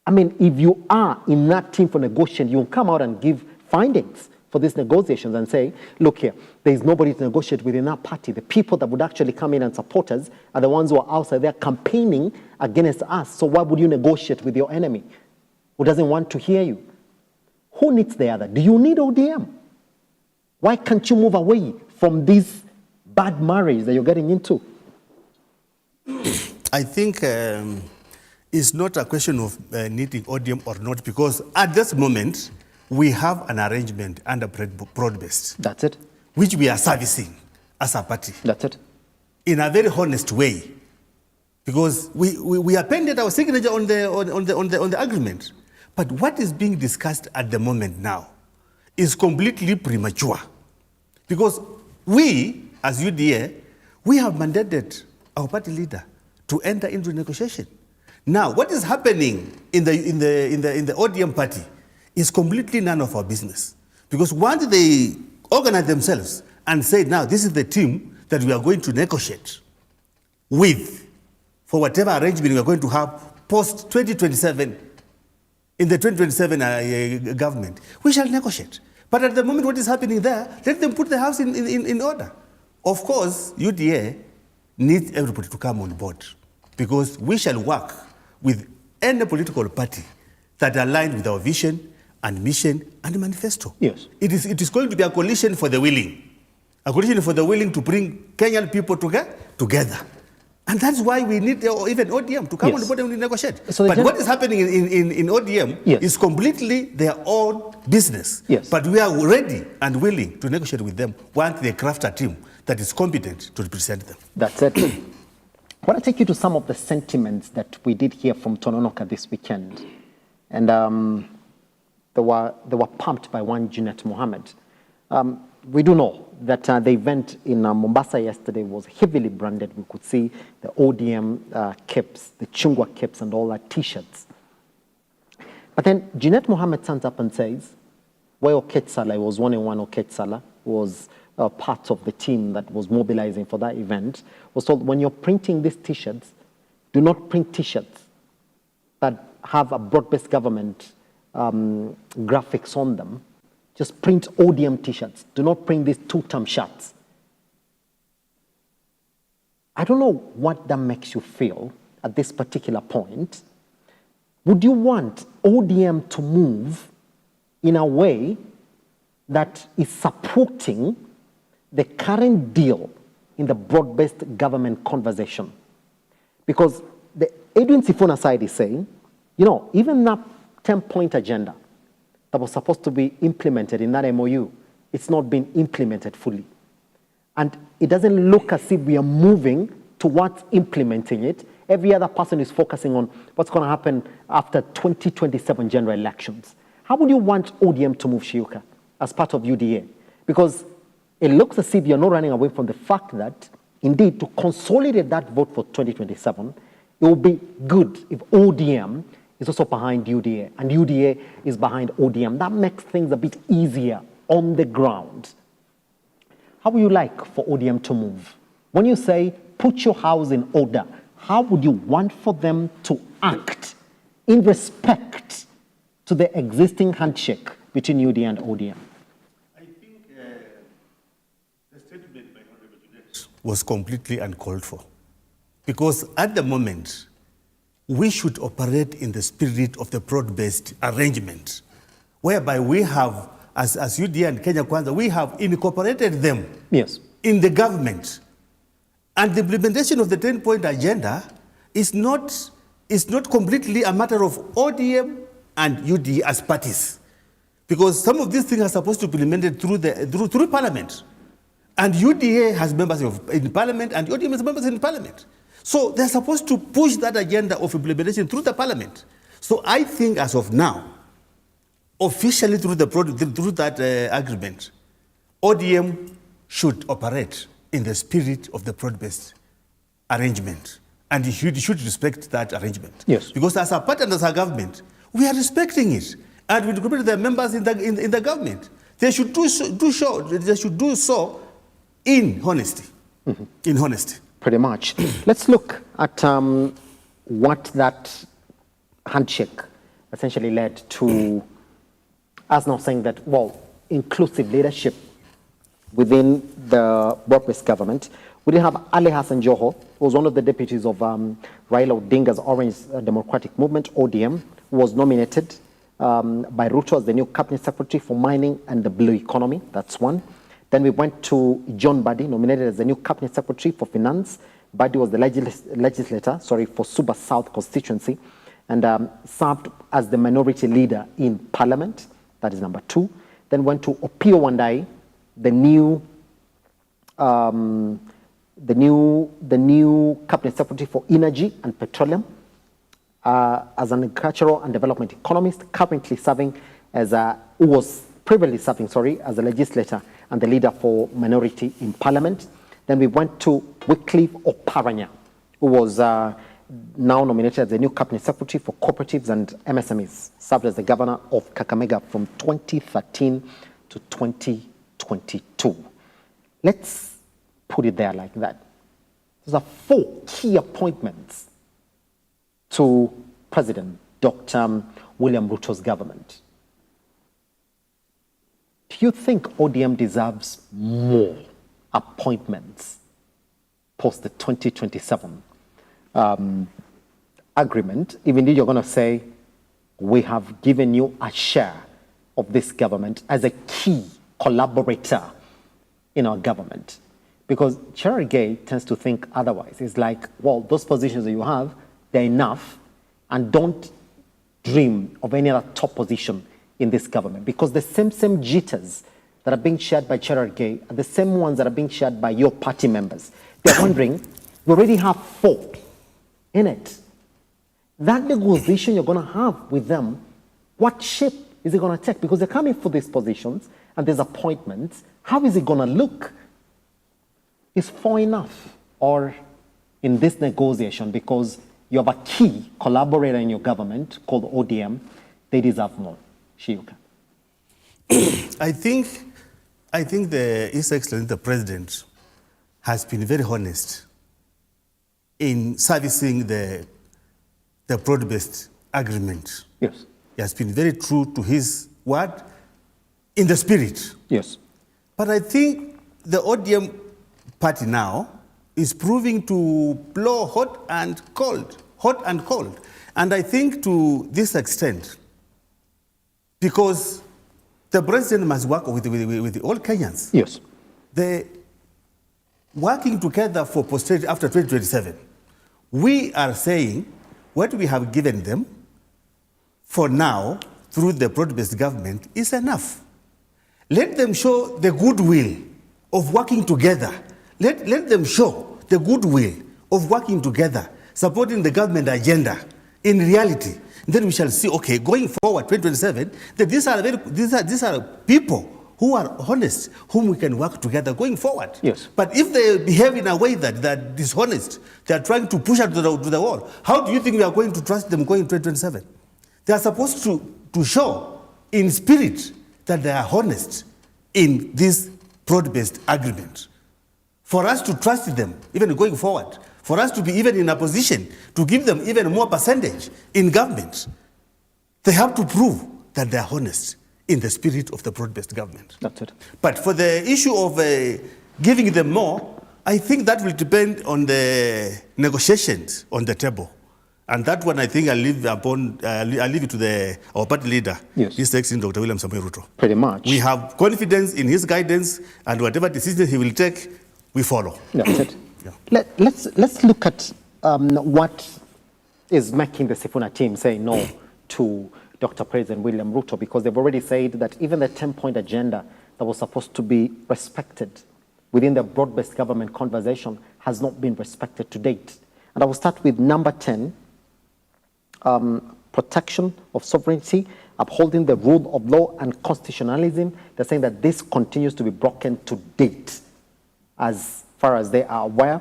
S1: I mean, if you are in that team for negotiation, you'll come out and give findings for these negotiations and say, look here, there is nobody to negotiate within our party. The people that would actually come in and support us are the ones who are outside there campaigning against us. So why would you negotiate with your enemy who doesn't want to hear you? Who needs the other? Do you need ODM? Why can't you move away from this bad marriage that you're getting into?
S20: I think it's not a question of needing ODM or not, because at this moment, we have an arrangement under broad-based.
S1: That's it.
S20: Which we are servicing as a party.
S1: That's it.
S20: In a very honest way. Because we appended our signature on the agreement. But what is being discussed at the moment now is completely premature. Because we, as UDA, we have mandated our party leader to enter into negotiation. Now, what is happening in the ODM party is completely none of our business. Because once they organize themselves and say, now this is the team that we are going to negotiate with for whatever arrangement we are going to have post-2027, in the 2027 government, we shall negotiate. But at the moment, what is happening there, let them put the house in order. Of course, UDA needs everybody to come on board, because we shall work with any political party that aligns with our vision and mission and manifesto.
S1: Yes.
S20: It is going to be a coalition for the willing. A coalition for the willing to bring Kenyan people together. And that's why we need even ODM to come on board and negotiate.
S1: So
S20: but what is happening in ODM is completely their own business.
S1: Yes.
S20: But we are ready and willing to negotiate with them once they craft a team that is competent to represent them.
S1: That's it. I want to take you to some of the sentiments that we did hear from Tononoka this weekend. And they were pumped by one Junet Mohammed. We do know that the event in Mombasa yesterday was heavily branded. We could see the ODM caps, the Chungwa caps and all that T-shirts. But then Junet Mohammed stands up and says, where Oketsala was 1-1 Oketsala, was part of the team that was mobilizing for that event, was told, when you're printing these T-shirts, do not print T-shirts that have a broad-based government graphics on them. Just print ODM T-shirts. Do not print these two-term shirts. I don't know what that makes you feel at this particular point. Would you want ODM to move in a way that is supporting the current deal in the broad-based government conversation? Because the Edwin Sifuna side is saying, even that 10-point agenda that was supposed to be implemented in that MOU, it's not been implemented fully. And it doesn't look as if we are moving towards implementing it. Every other person is focusing on what's going to happen after 2027 general elections. How would you want ODM to move, Shiuka, as part of UDA? Because it looks as if you're not running away from the fact that, indeed, to consolidate that vote for 2027, it will be good if ODM is also behind UDA, and UDA is behind ODM. That makes things a bit easier on the ground. How would you like for ODM to move? When you say, put your house in order, how would you want for them to act in respect to the existing handshake between UDA and ODM?
S20: I think the statement by Honorable Junet was completely uncalled for. Because at the moment, we should operate in the spirit of the broad-based arrangement, whereby we have, as UDA and Kenya Kwanza, we have incorporated them in the government. And the implementation of the 10-point agenda is not completely a matter of ODM and UDA as parties. Because some of these things are supposed to be implemented through Parliament. And UDA has members in Parliament, and ODM has members in Parliament. So they're supposed to push that agenda of implementation through the Parliament. So I think as of now, officially through that agreement, ODM should operate in the spirit of the broad-based arrangement. And you should respect that arrangement.
S1: Yes.
S20: Because as a party and as a government, we are respecting it. And we incorporate their members in the government. They should do so in honesty.
S1: Mm-hmm.
S20: In honesty.
S1: Pretty much. Let's look at what that handshake essentially led to, us now saying that, inclusive leadership within the broad-based government. We did have Ali Hassan Joho, who was one of the deputies of Raila Odinga's Orange Democratic Movement, ODM, who was nominated by Ruto as the new cabinet secretary for mining and the blue economy. That's one. Then we went to John Badi, nominated as the new cabinet secretary for finance. Badi was the legislator, for Suba South constituency, and served as the minority leader in parliament. That is number two. Then went to Opio Wandai, the new cabinet secretary for energy and petroleum, as an agricultural and development economist, currently serving as who was previously serving, as a legislator and the leader for minority in parliament. Then we went to Wycliffe Oparanya, who was now nominated as the new cabinet secretary for cooperatives and MSMEs, served as the governor of Kakamega from 2013 to 2022. Let's put it there like that. Those are 4 key appointments to President Dr. William Ruto's government. Do you think ODM deserves more appointments post the 2027 agreement? Even if you're going to say, we have given you a share of this government as a key collaborator in our government. Because Cherargei tends to think otherwise. It's like, well, those positions that you have, they're enough, and don't dream of any other top position in this government. Because the same jitters that are being shared by Cherargei are the same ones that are being shared by your party members. They're wondering, we already have 4 in it. That negotiation you're going to have with them, what shape is it going to take? Because they're coming for these positions and there's appointments. How is it going to look? Is 4 enough? Or in this negotiation, because you have a key collaborator in your government called ODM, they deserve more? Shiuka.
S20: I think His Excellency the President has been very honest in servicing the broad-based agreement.
S1: Yes.
S20: He has been very true to his word in the spirit.
S1: Yes.
S20: But I think the ODM party now is proving to blow hot and cold. And I think to this extent, because the president must work with all Kenyans.
S1: Yes.
S20: The working together for posterity after 2027. We are saying what we have given them for now through the broad-based government is enough. Let them show the goodwill of working together. Let them show the goodwill of working together, supporting the government agenda in reality. Then we shall see, okay, going forward, 2027, that these are people who are honest, whom we can work together going forward.
S1: Yes.
S20: But if they behave in a way that they're dishonest, they are trying to push us to the wall, how do you think we are going to trust them going 2027? They are supposed to show in spirit that they are honest in this broad-based agreement. For us to trust them, even going forward, for us to be even in a position to give them even more percentage in government, they have to prove that they are honest in the spirit of the broad-based government.
S1: That's it.
S20: But for the issue of giving them more, I think that will depend on the negotiations on the table. And that one, I think I'll leave it to our party leader, His Excellency Dr. William Samoei Ruto.
S1: Pretty much.
S20: We have confidence in his guidance, and whatever decision he will take, we follow.
S1: That's it. Yeah. Let's look at what is making the Sifuna team say no to Dr. President William Ruto, because they've already said that even the 10-point agenda that was supposed to be respected within the broad-based government conversation has not been respected to date. And I will start with number 10, protection of sovereignty, upholding the rule of law and constitutionalism. They're saying that this continues to be broken to date as far as they are aware.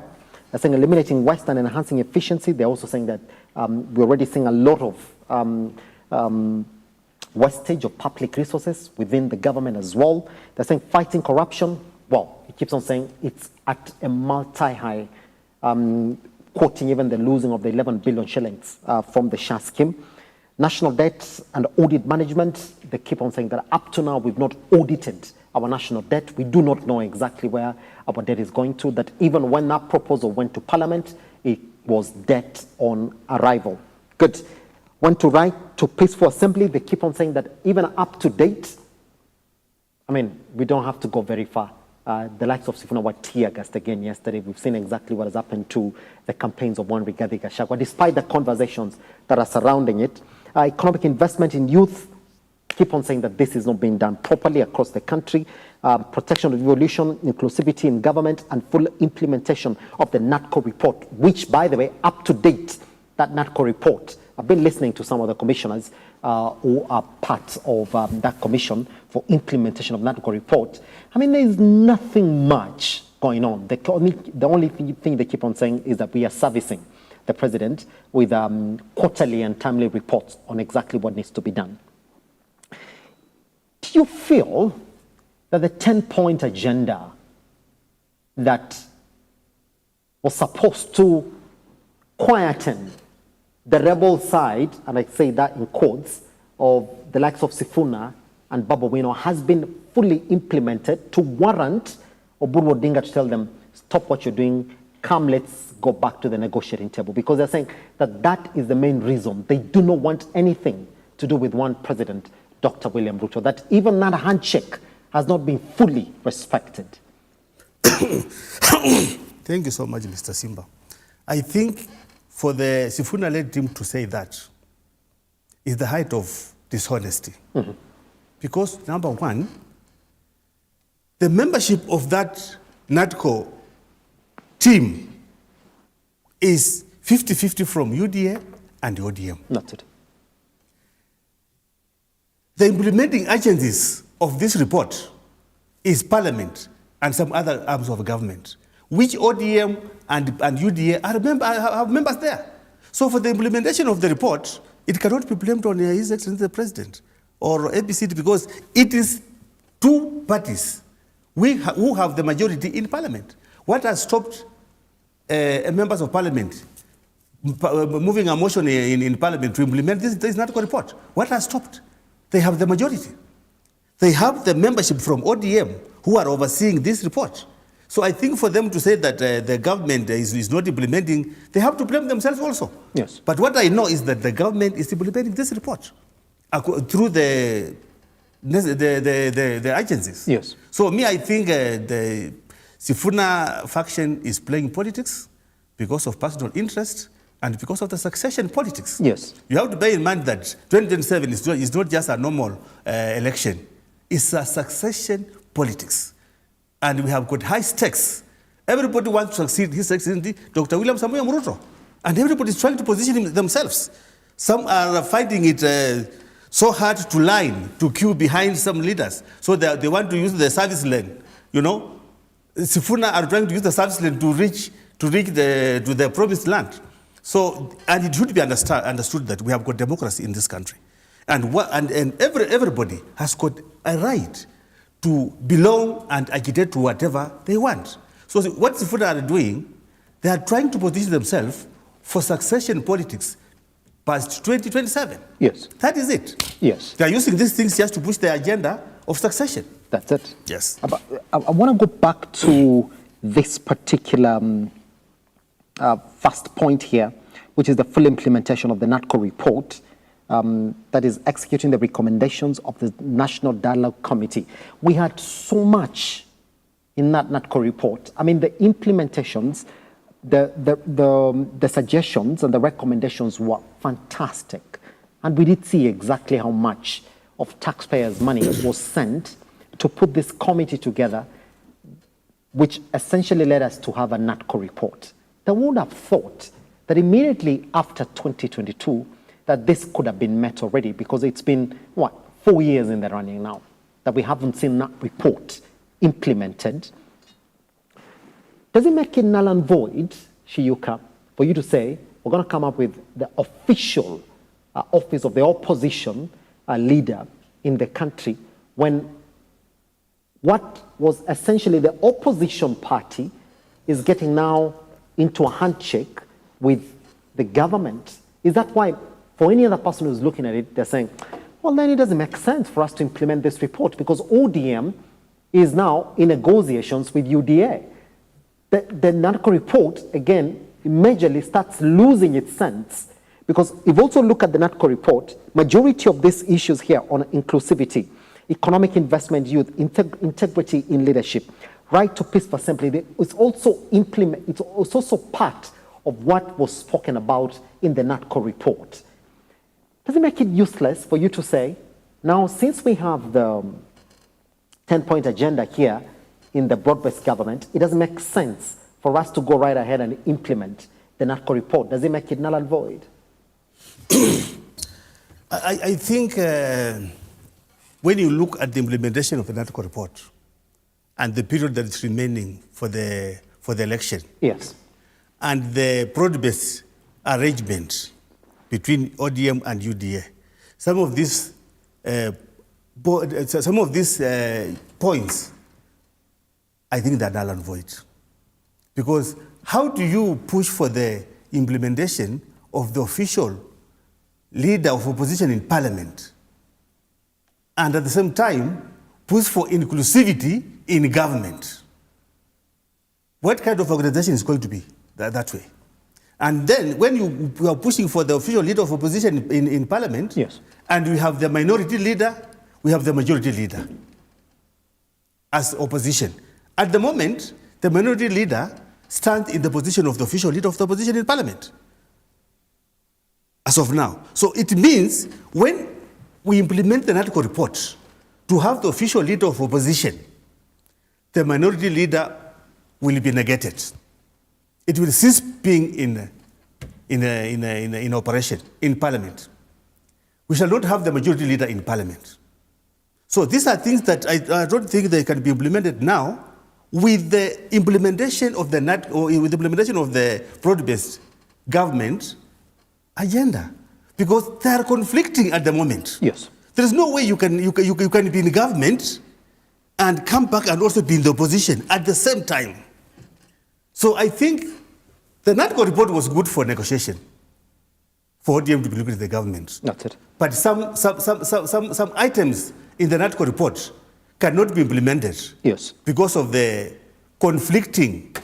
S1: They're saying eliminating waste and enhancing efficiency. They're also saying that we're already seeing a lot of wastage of public resources within the government as well. They're saying fighting corruption. Well, it keeps on saying it's at a multi-high, quoting even the losing of the 11 billion shillings from the SHA scheme. National debt and audit management, they keep on saying that up to now we've not audited our national debt. We do not know exactly where our debt is going to, that even when that proposal went to Parliament, it was debt on arrival. Good. Went to right to peaceful assembly, they keep on saying that even up to date, I mean, we don't have to go very far. The likes of Sifuna were tear-gassed again yesterday. We've seen exactly what has happened to the campaigns of one Rigathi Gachagua, despite the conversations that are surrounding it. Economic investment in youth, keep on saying that this is not being done properly across the country. Protection of evolution, inclusivity in government, and full implementation of the NATCO report, which, by the way, up to date, that NATCO report, I've been listening to some of the commissioners who are part of that commission for implementation of NATCO report. I mean, there's nothing much going on. The only thing they keep on saying is that we are servicing the president with quarterly and timely reports on exactly what needs to be done. Do you feel that the 10-point agenda that was supposed to quieten the rebel side, and I say that in quotes, of the likes of Sifuna and Babu Wino has been fully implemented to warrant Oburu Odinga to tell them, stop what you're doing, come, let's go back to the negotiating table? Because they're saying that that is the main reason. They do not want anything to do with one president, Dr. William Ruto, that even that handshake has not been fully respected.
S20: Thank you so much, Mr. Simba. I think for the Sifuna-led team to say that is the height of dishonesty. Because, number one, the membership of that NADCO team is 50-50 from UDA and ODM.
S1: Not it.
S20: The implementing agencies of this report is Parliament and some other arms of government, which ODM and UDA have members there. So for the implementation of the report, it cannot be blamed on His Excellency the President or ABCD, because it is two parties who have the majority in Parliament. What has stopped members of Parliament moving a motion in Parliament to implement this NADCO report? What has stopped? They have the majority. They have the membership from ODM who are overseeing this report. So I think for them to say that the government is not implementing, they have to blame themselves also.
S1: Yes.
S20: But what I know is that the government is implementing this report through the agencies.
S1: Yes.
S20: So me, I think the Sifuna faction is playing politics because of personal interest and because of the succession politics.
S1: Yes.
S20: You have to bear in mind that 2027 is not just a normal election. It's a succession politics. And we have got high stakes. Everybody wants to succeed His Excellency Dr. William Samoei Ruto. And everybody is trying to position themselves. Some are finding it so hard to line, to queue behind some leaders. So they want to use the service lane. You know, Sifuna are trying to use the service lane to reach to the promised land. So, and it should be understood that we have got democracy in this country. And everybody has got a right to belong and agitate to whatever they want. So what Sifuna are doing, they are trying to position themselves for succession politics past 2027.
S1: Yes.
S20: That is it.
S1: Yes.
S20: They are using these things just to push the agenda of succession.
S1: That's it.
S20: Yes.
S1: I want to go back to this particular first point here, which is the full implementation of the NADCO report that is executing the recommendations of the National Dialogue Committee. We had so much in that NADCO report. I mean, the implementations, the suggestions and the recommendations were fantastic. And we did see exactly how much of taxpayers' money was sent to put this committee together, which essentially led us to have a NADCO report. They would have thought that immediately after 2022, that this could have been met already, because it's been, 4 years in the running now, that we haven't seen that report implemented. Does it make it null and void, Shiyuka, for you to say, we're going to come up with the official office of the opposition leader in the country, when what was essentially the opposition party is getting now into a handshake with the government? Is that why, for any other person who's looking at it, they're saying, well, then it doesn't make sense for us to implement this report, because ODM is now in negotiations with UDA. The NADCO report, again, majorly starts losing its sense, because if you also look at the NADCO report, majority of these issues here on inclusivity, economic investment, youth, integrity in leadership, right to peaceful assembly, it's also part of what was spoken about in the NADCO report. Does it make it useless for you to say, now since we have the 10-point agenda here in the broad-based government, it doesn't make sense for us to go right ahead and implement the NADCO report? Does it make it null and void?
S20: I think when you look at the implementation of the NADCO report and the period that is remaining for the election,
S1: yes,
S20: and the broad-based arrangement between ODM and UDA, some of these points, I think they're null and void. Because how do you push for the implementation of the official leader of opposition in parliament, and at the same time push for inclusivity in government? What kind of organization is going to be that way? And then when you are pushing for the official leader of opposition in parliament,
S1: yes,
S20: and we have the minority leader, we have the majority leader as opposition. At the moment, the minority leader stands in the position of the official leader of the opposition in parliament, as of now. So it means when we implement the NATCO report to have the official leader of opposition, the minority leader will be negated. It will cease being in operation in parliament. We shall not have the majority leader in parliament. So these are things that I don't think they can be implemented now with the implementation of the with the implementation of the broad-based government agenda, because they are conflicting at the moment.
S1: Yes.
S20: There is no way you can be in government and come back and also be in the opposition at the same time. So I think the NATCO report was good for negotiation, for ODM to be looking at the government.
S1: That's it.
S20: But some items in the NATCO report cannot be implemented.
S1: Yes.
S20: Because of the conflicting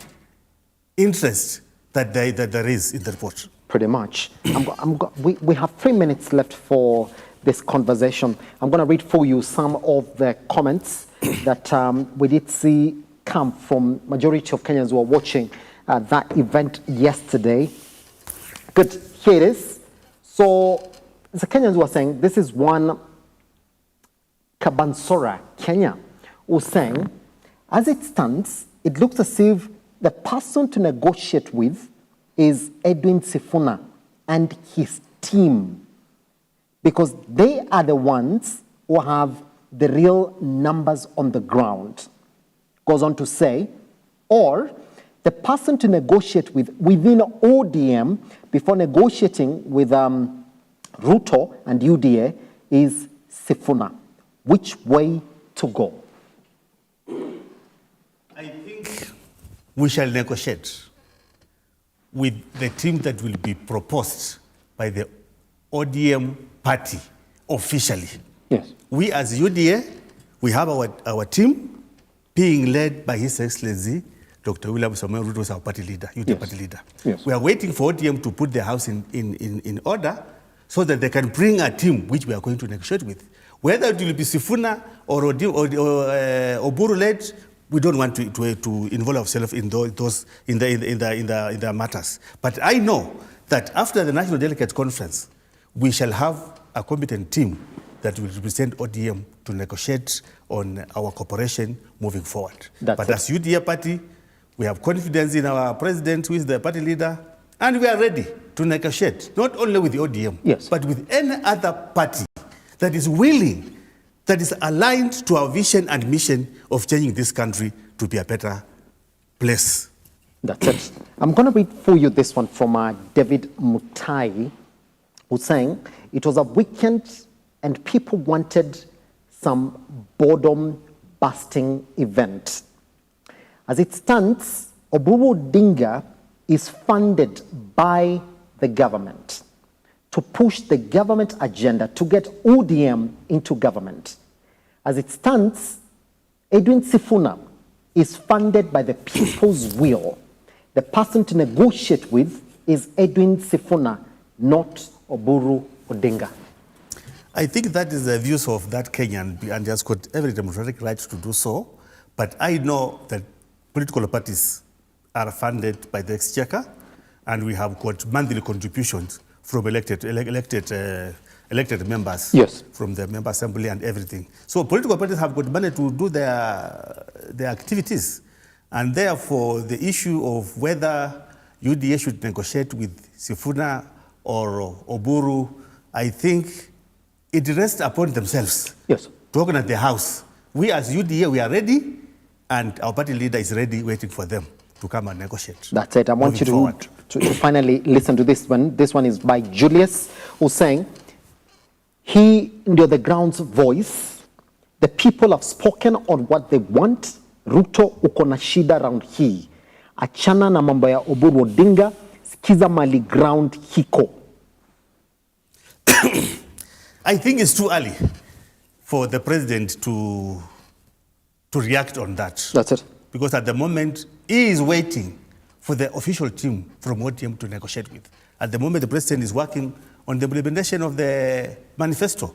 S20: interest that there is in the report.
S1: Pretty much. We have 3 minutes left for this conversation. I'm going to read for you some of the comments that we did see come from majority of Kenyans who are watching that event yesterday. Good, here it is. So the Kenyans were saying, this is one Kabansora, Kenya, who's saying, as it stands, it looks as if the person to negotiate with is Edwin Sifuna and his team, because they are the ones who have the real numbers on the ground. Goes on to say, or the person to negotiate with within ODM before negotiating with Ruto and UDA is Sifuna. Which way to go?
S20: I think we shall negotiate with the team that will be proposed by the ODM party officially.
S1: Yes.
S20: We as UDA, we have our team being led by His Excellency Dr. William Samuel Ruto, our party leader, UDA party leader.
S1: Yes.
S20: We are waiting for ODM to put their house in order so that they can bring a team which we are going to negotiate with. Whether it will be Sifuna or Oburu-led, we don't want to involve ourselves in those in the matters. But I know that after the National Delegate Conference, we shall have a competent team that will represent ODM to negotiate on our cooperation moving forward. But as UDA party, we have confidence in our president, who is the party leader, and we are ready to negotiate, not only with the ODM, but with any other party that is willing, that is aligned to our vision and mission of changing this country to be a better place.
S1: That's it. I'm going to read for you this one from David Mutai, who's saying, it was a weekend and people wanted some boredom-busting event. As it stands, Oburu Odinga is funded by the government to push the government agenda to get ODM into government. As it stands, Edwin Sifuna is funded by the people's will. The person to negotiate with is Edwin Sifuna, not Oburu Odinga.
S20: I think that is the views of that Kenyan, and he has got every democratic right to do so. But I know that political parties are funded by the Exchequer, and we have got monthly contributions from elected members, from the member assembly and everything. So political parties have got money to do their activities, and therefore the issue of whether UDA should negotiate with Sifuna or Oburu, I think it rests upon themselves.
S1: Yes.
S20: To organize the house. We as UDA, we are ready, and our party leader is ready, waiting for them to come and negotiate.
S1: That's it. I want you to finally listen to this one. This one is by Julius, who's saying, he, the ground's voice, the people have spoken on what they want. Ruto uko na shida round hii. Achana na mambo ya Oburu Odinga, sikiza mali ground hiko.
S20: I think it's too early for the president to react on that.
S1: That's it.
S20: Because at the moment, he is waiting for the official team from ODM to negotiate with. At the moment, the president is working on the implementation of the manifesto,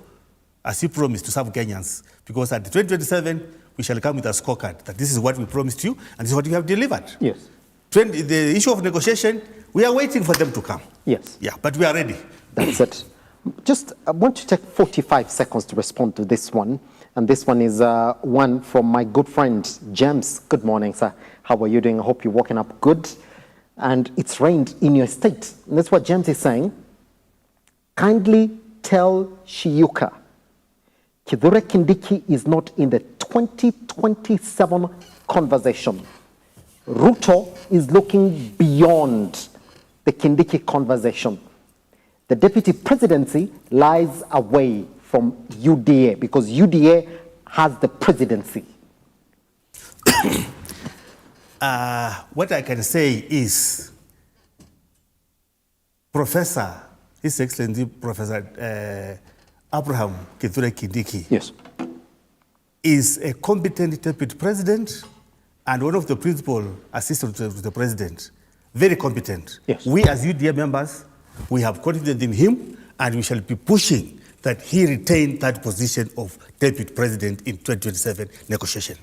S20: as he promised to serve Kenyans. Because at 2027, we shall come with a scorecard that this is what we promised you and this is what you have delivered.
S1: Yes.
S20: The issue of negotiation, we are waiting for them to come.
S1: Yes.
S20: Yeah, but we are ready.
S1: That's it. Just, I want to take 45 seconds to respond to this one. And this one is one from my good friend, James. Good morning, sir. How are you doing? I hope you're waking up good. And it's rained in your state. And that's what James is saying. Kindly tell Shiuka, Kithure Kindiki is not in the 2027 conversation. Ruto is looking beyond the Kindiki conversation. The deputy presidency lies away from UDA because UDA has the presidency.
S20: What I can say is His Excellency Professor Abraham Kithure Kindiki
S1: yes,
S20: is a competent deputy president and one of the principal assistants to the president. Very competent.
S1: Yes.
S20: We as UDA members, we have confidence in him and we shall be pushing that he retain that position of deputy president in 2027 negotiation.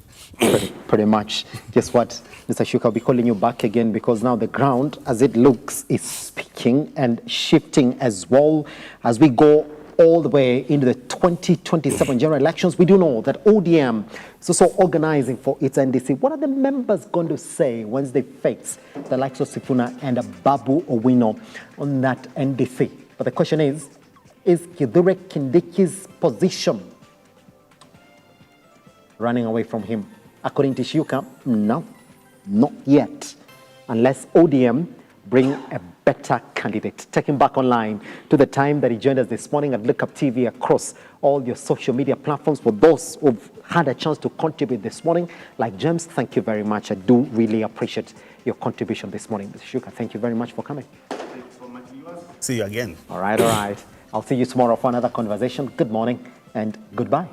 S1: Pretty much. Guess what, Mr. Shuka, I'll be calling you back again because now the ground, as it looks, is speaking and shifting as well as we go all the way into the 2027 general elections. We do know that ODM is also organizing for its NDC. What are the members going to say once they face the likes of Sifuna and Babu Owino on that NDC? But the question is Kithure Kindiki's position running away from him? According to Shiuka, no, not yet, unless ODM bring a better candidate. Take him back online to the time that he joined us this morning at Look Up TV across all your social media platforms. For those who've had a chance to contribute this morning, like James, thank you very much. I do really appreciate your contribution this morning. Mr. Shuka, thank you very much for coming.
S20: See you again.
S1: All right, all right. I'll see you tomorrow for another conversation. Good morning and goodbye.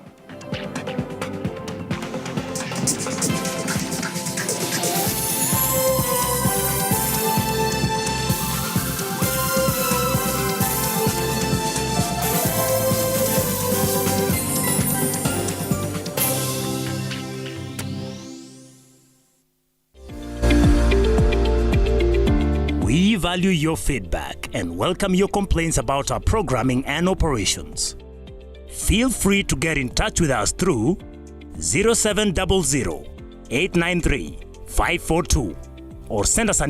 S21: We value your feedback and welcome your complaints about our programming and operations. Feel free to get in touch with us through 0700 893 542 or send us an email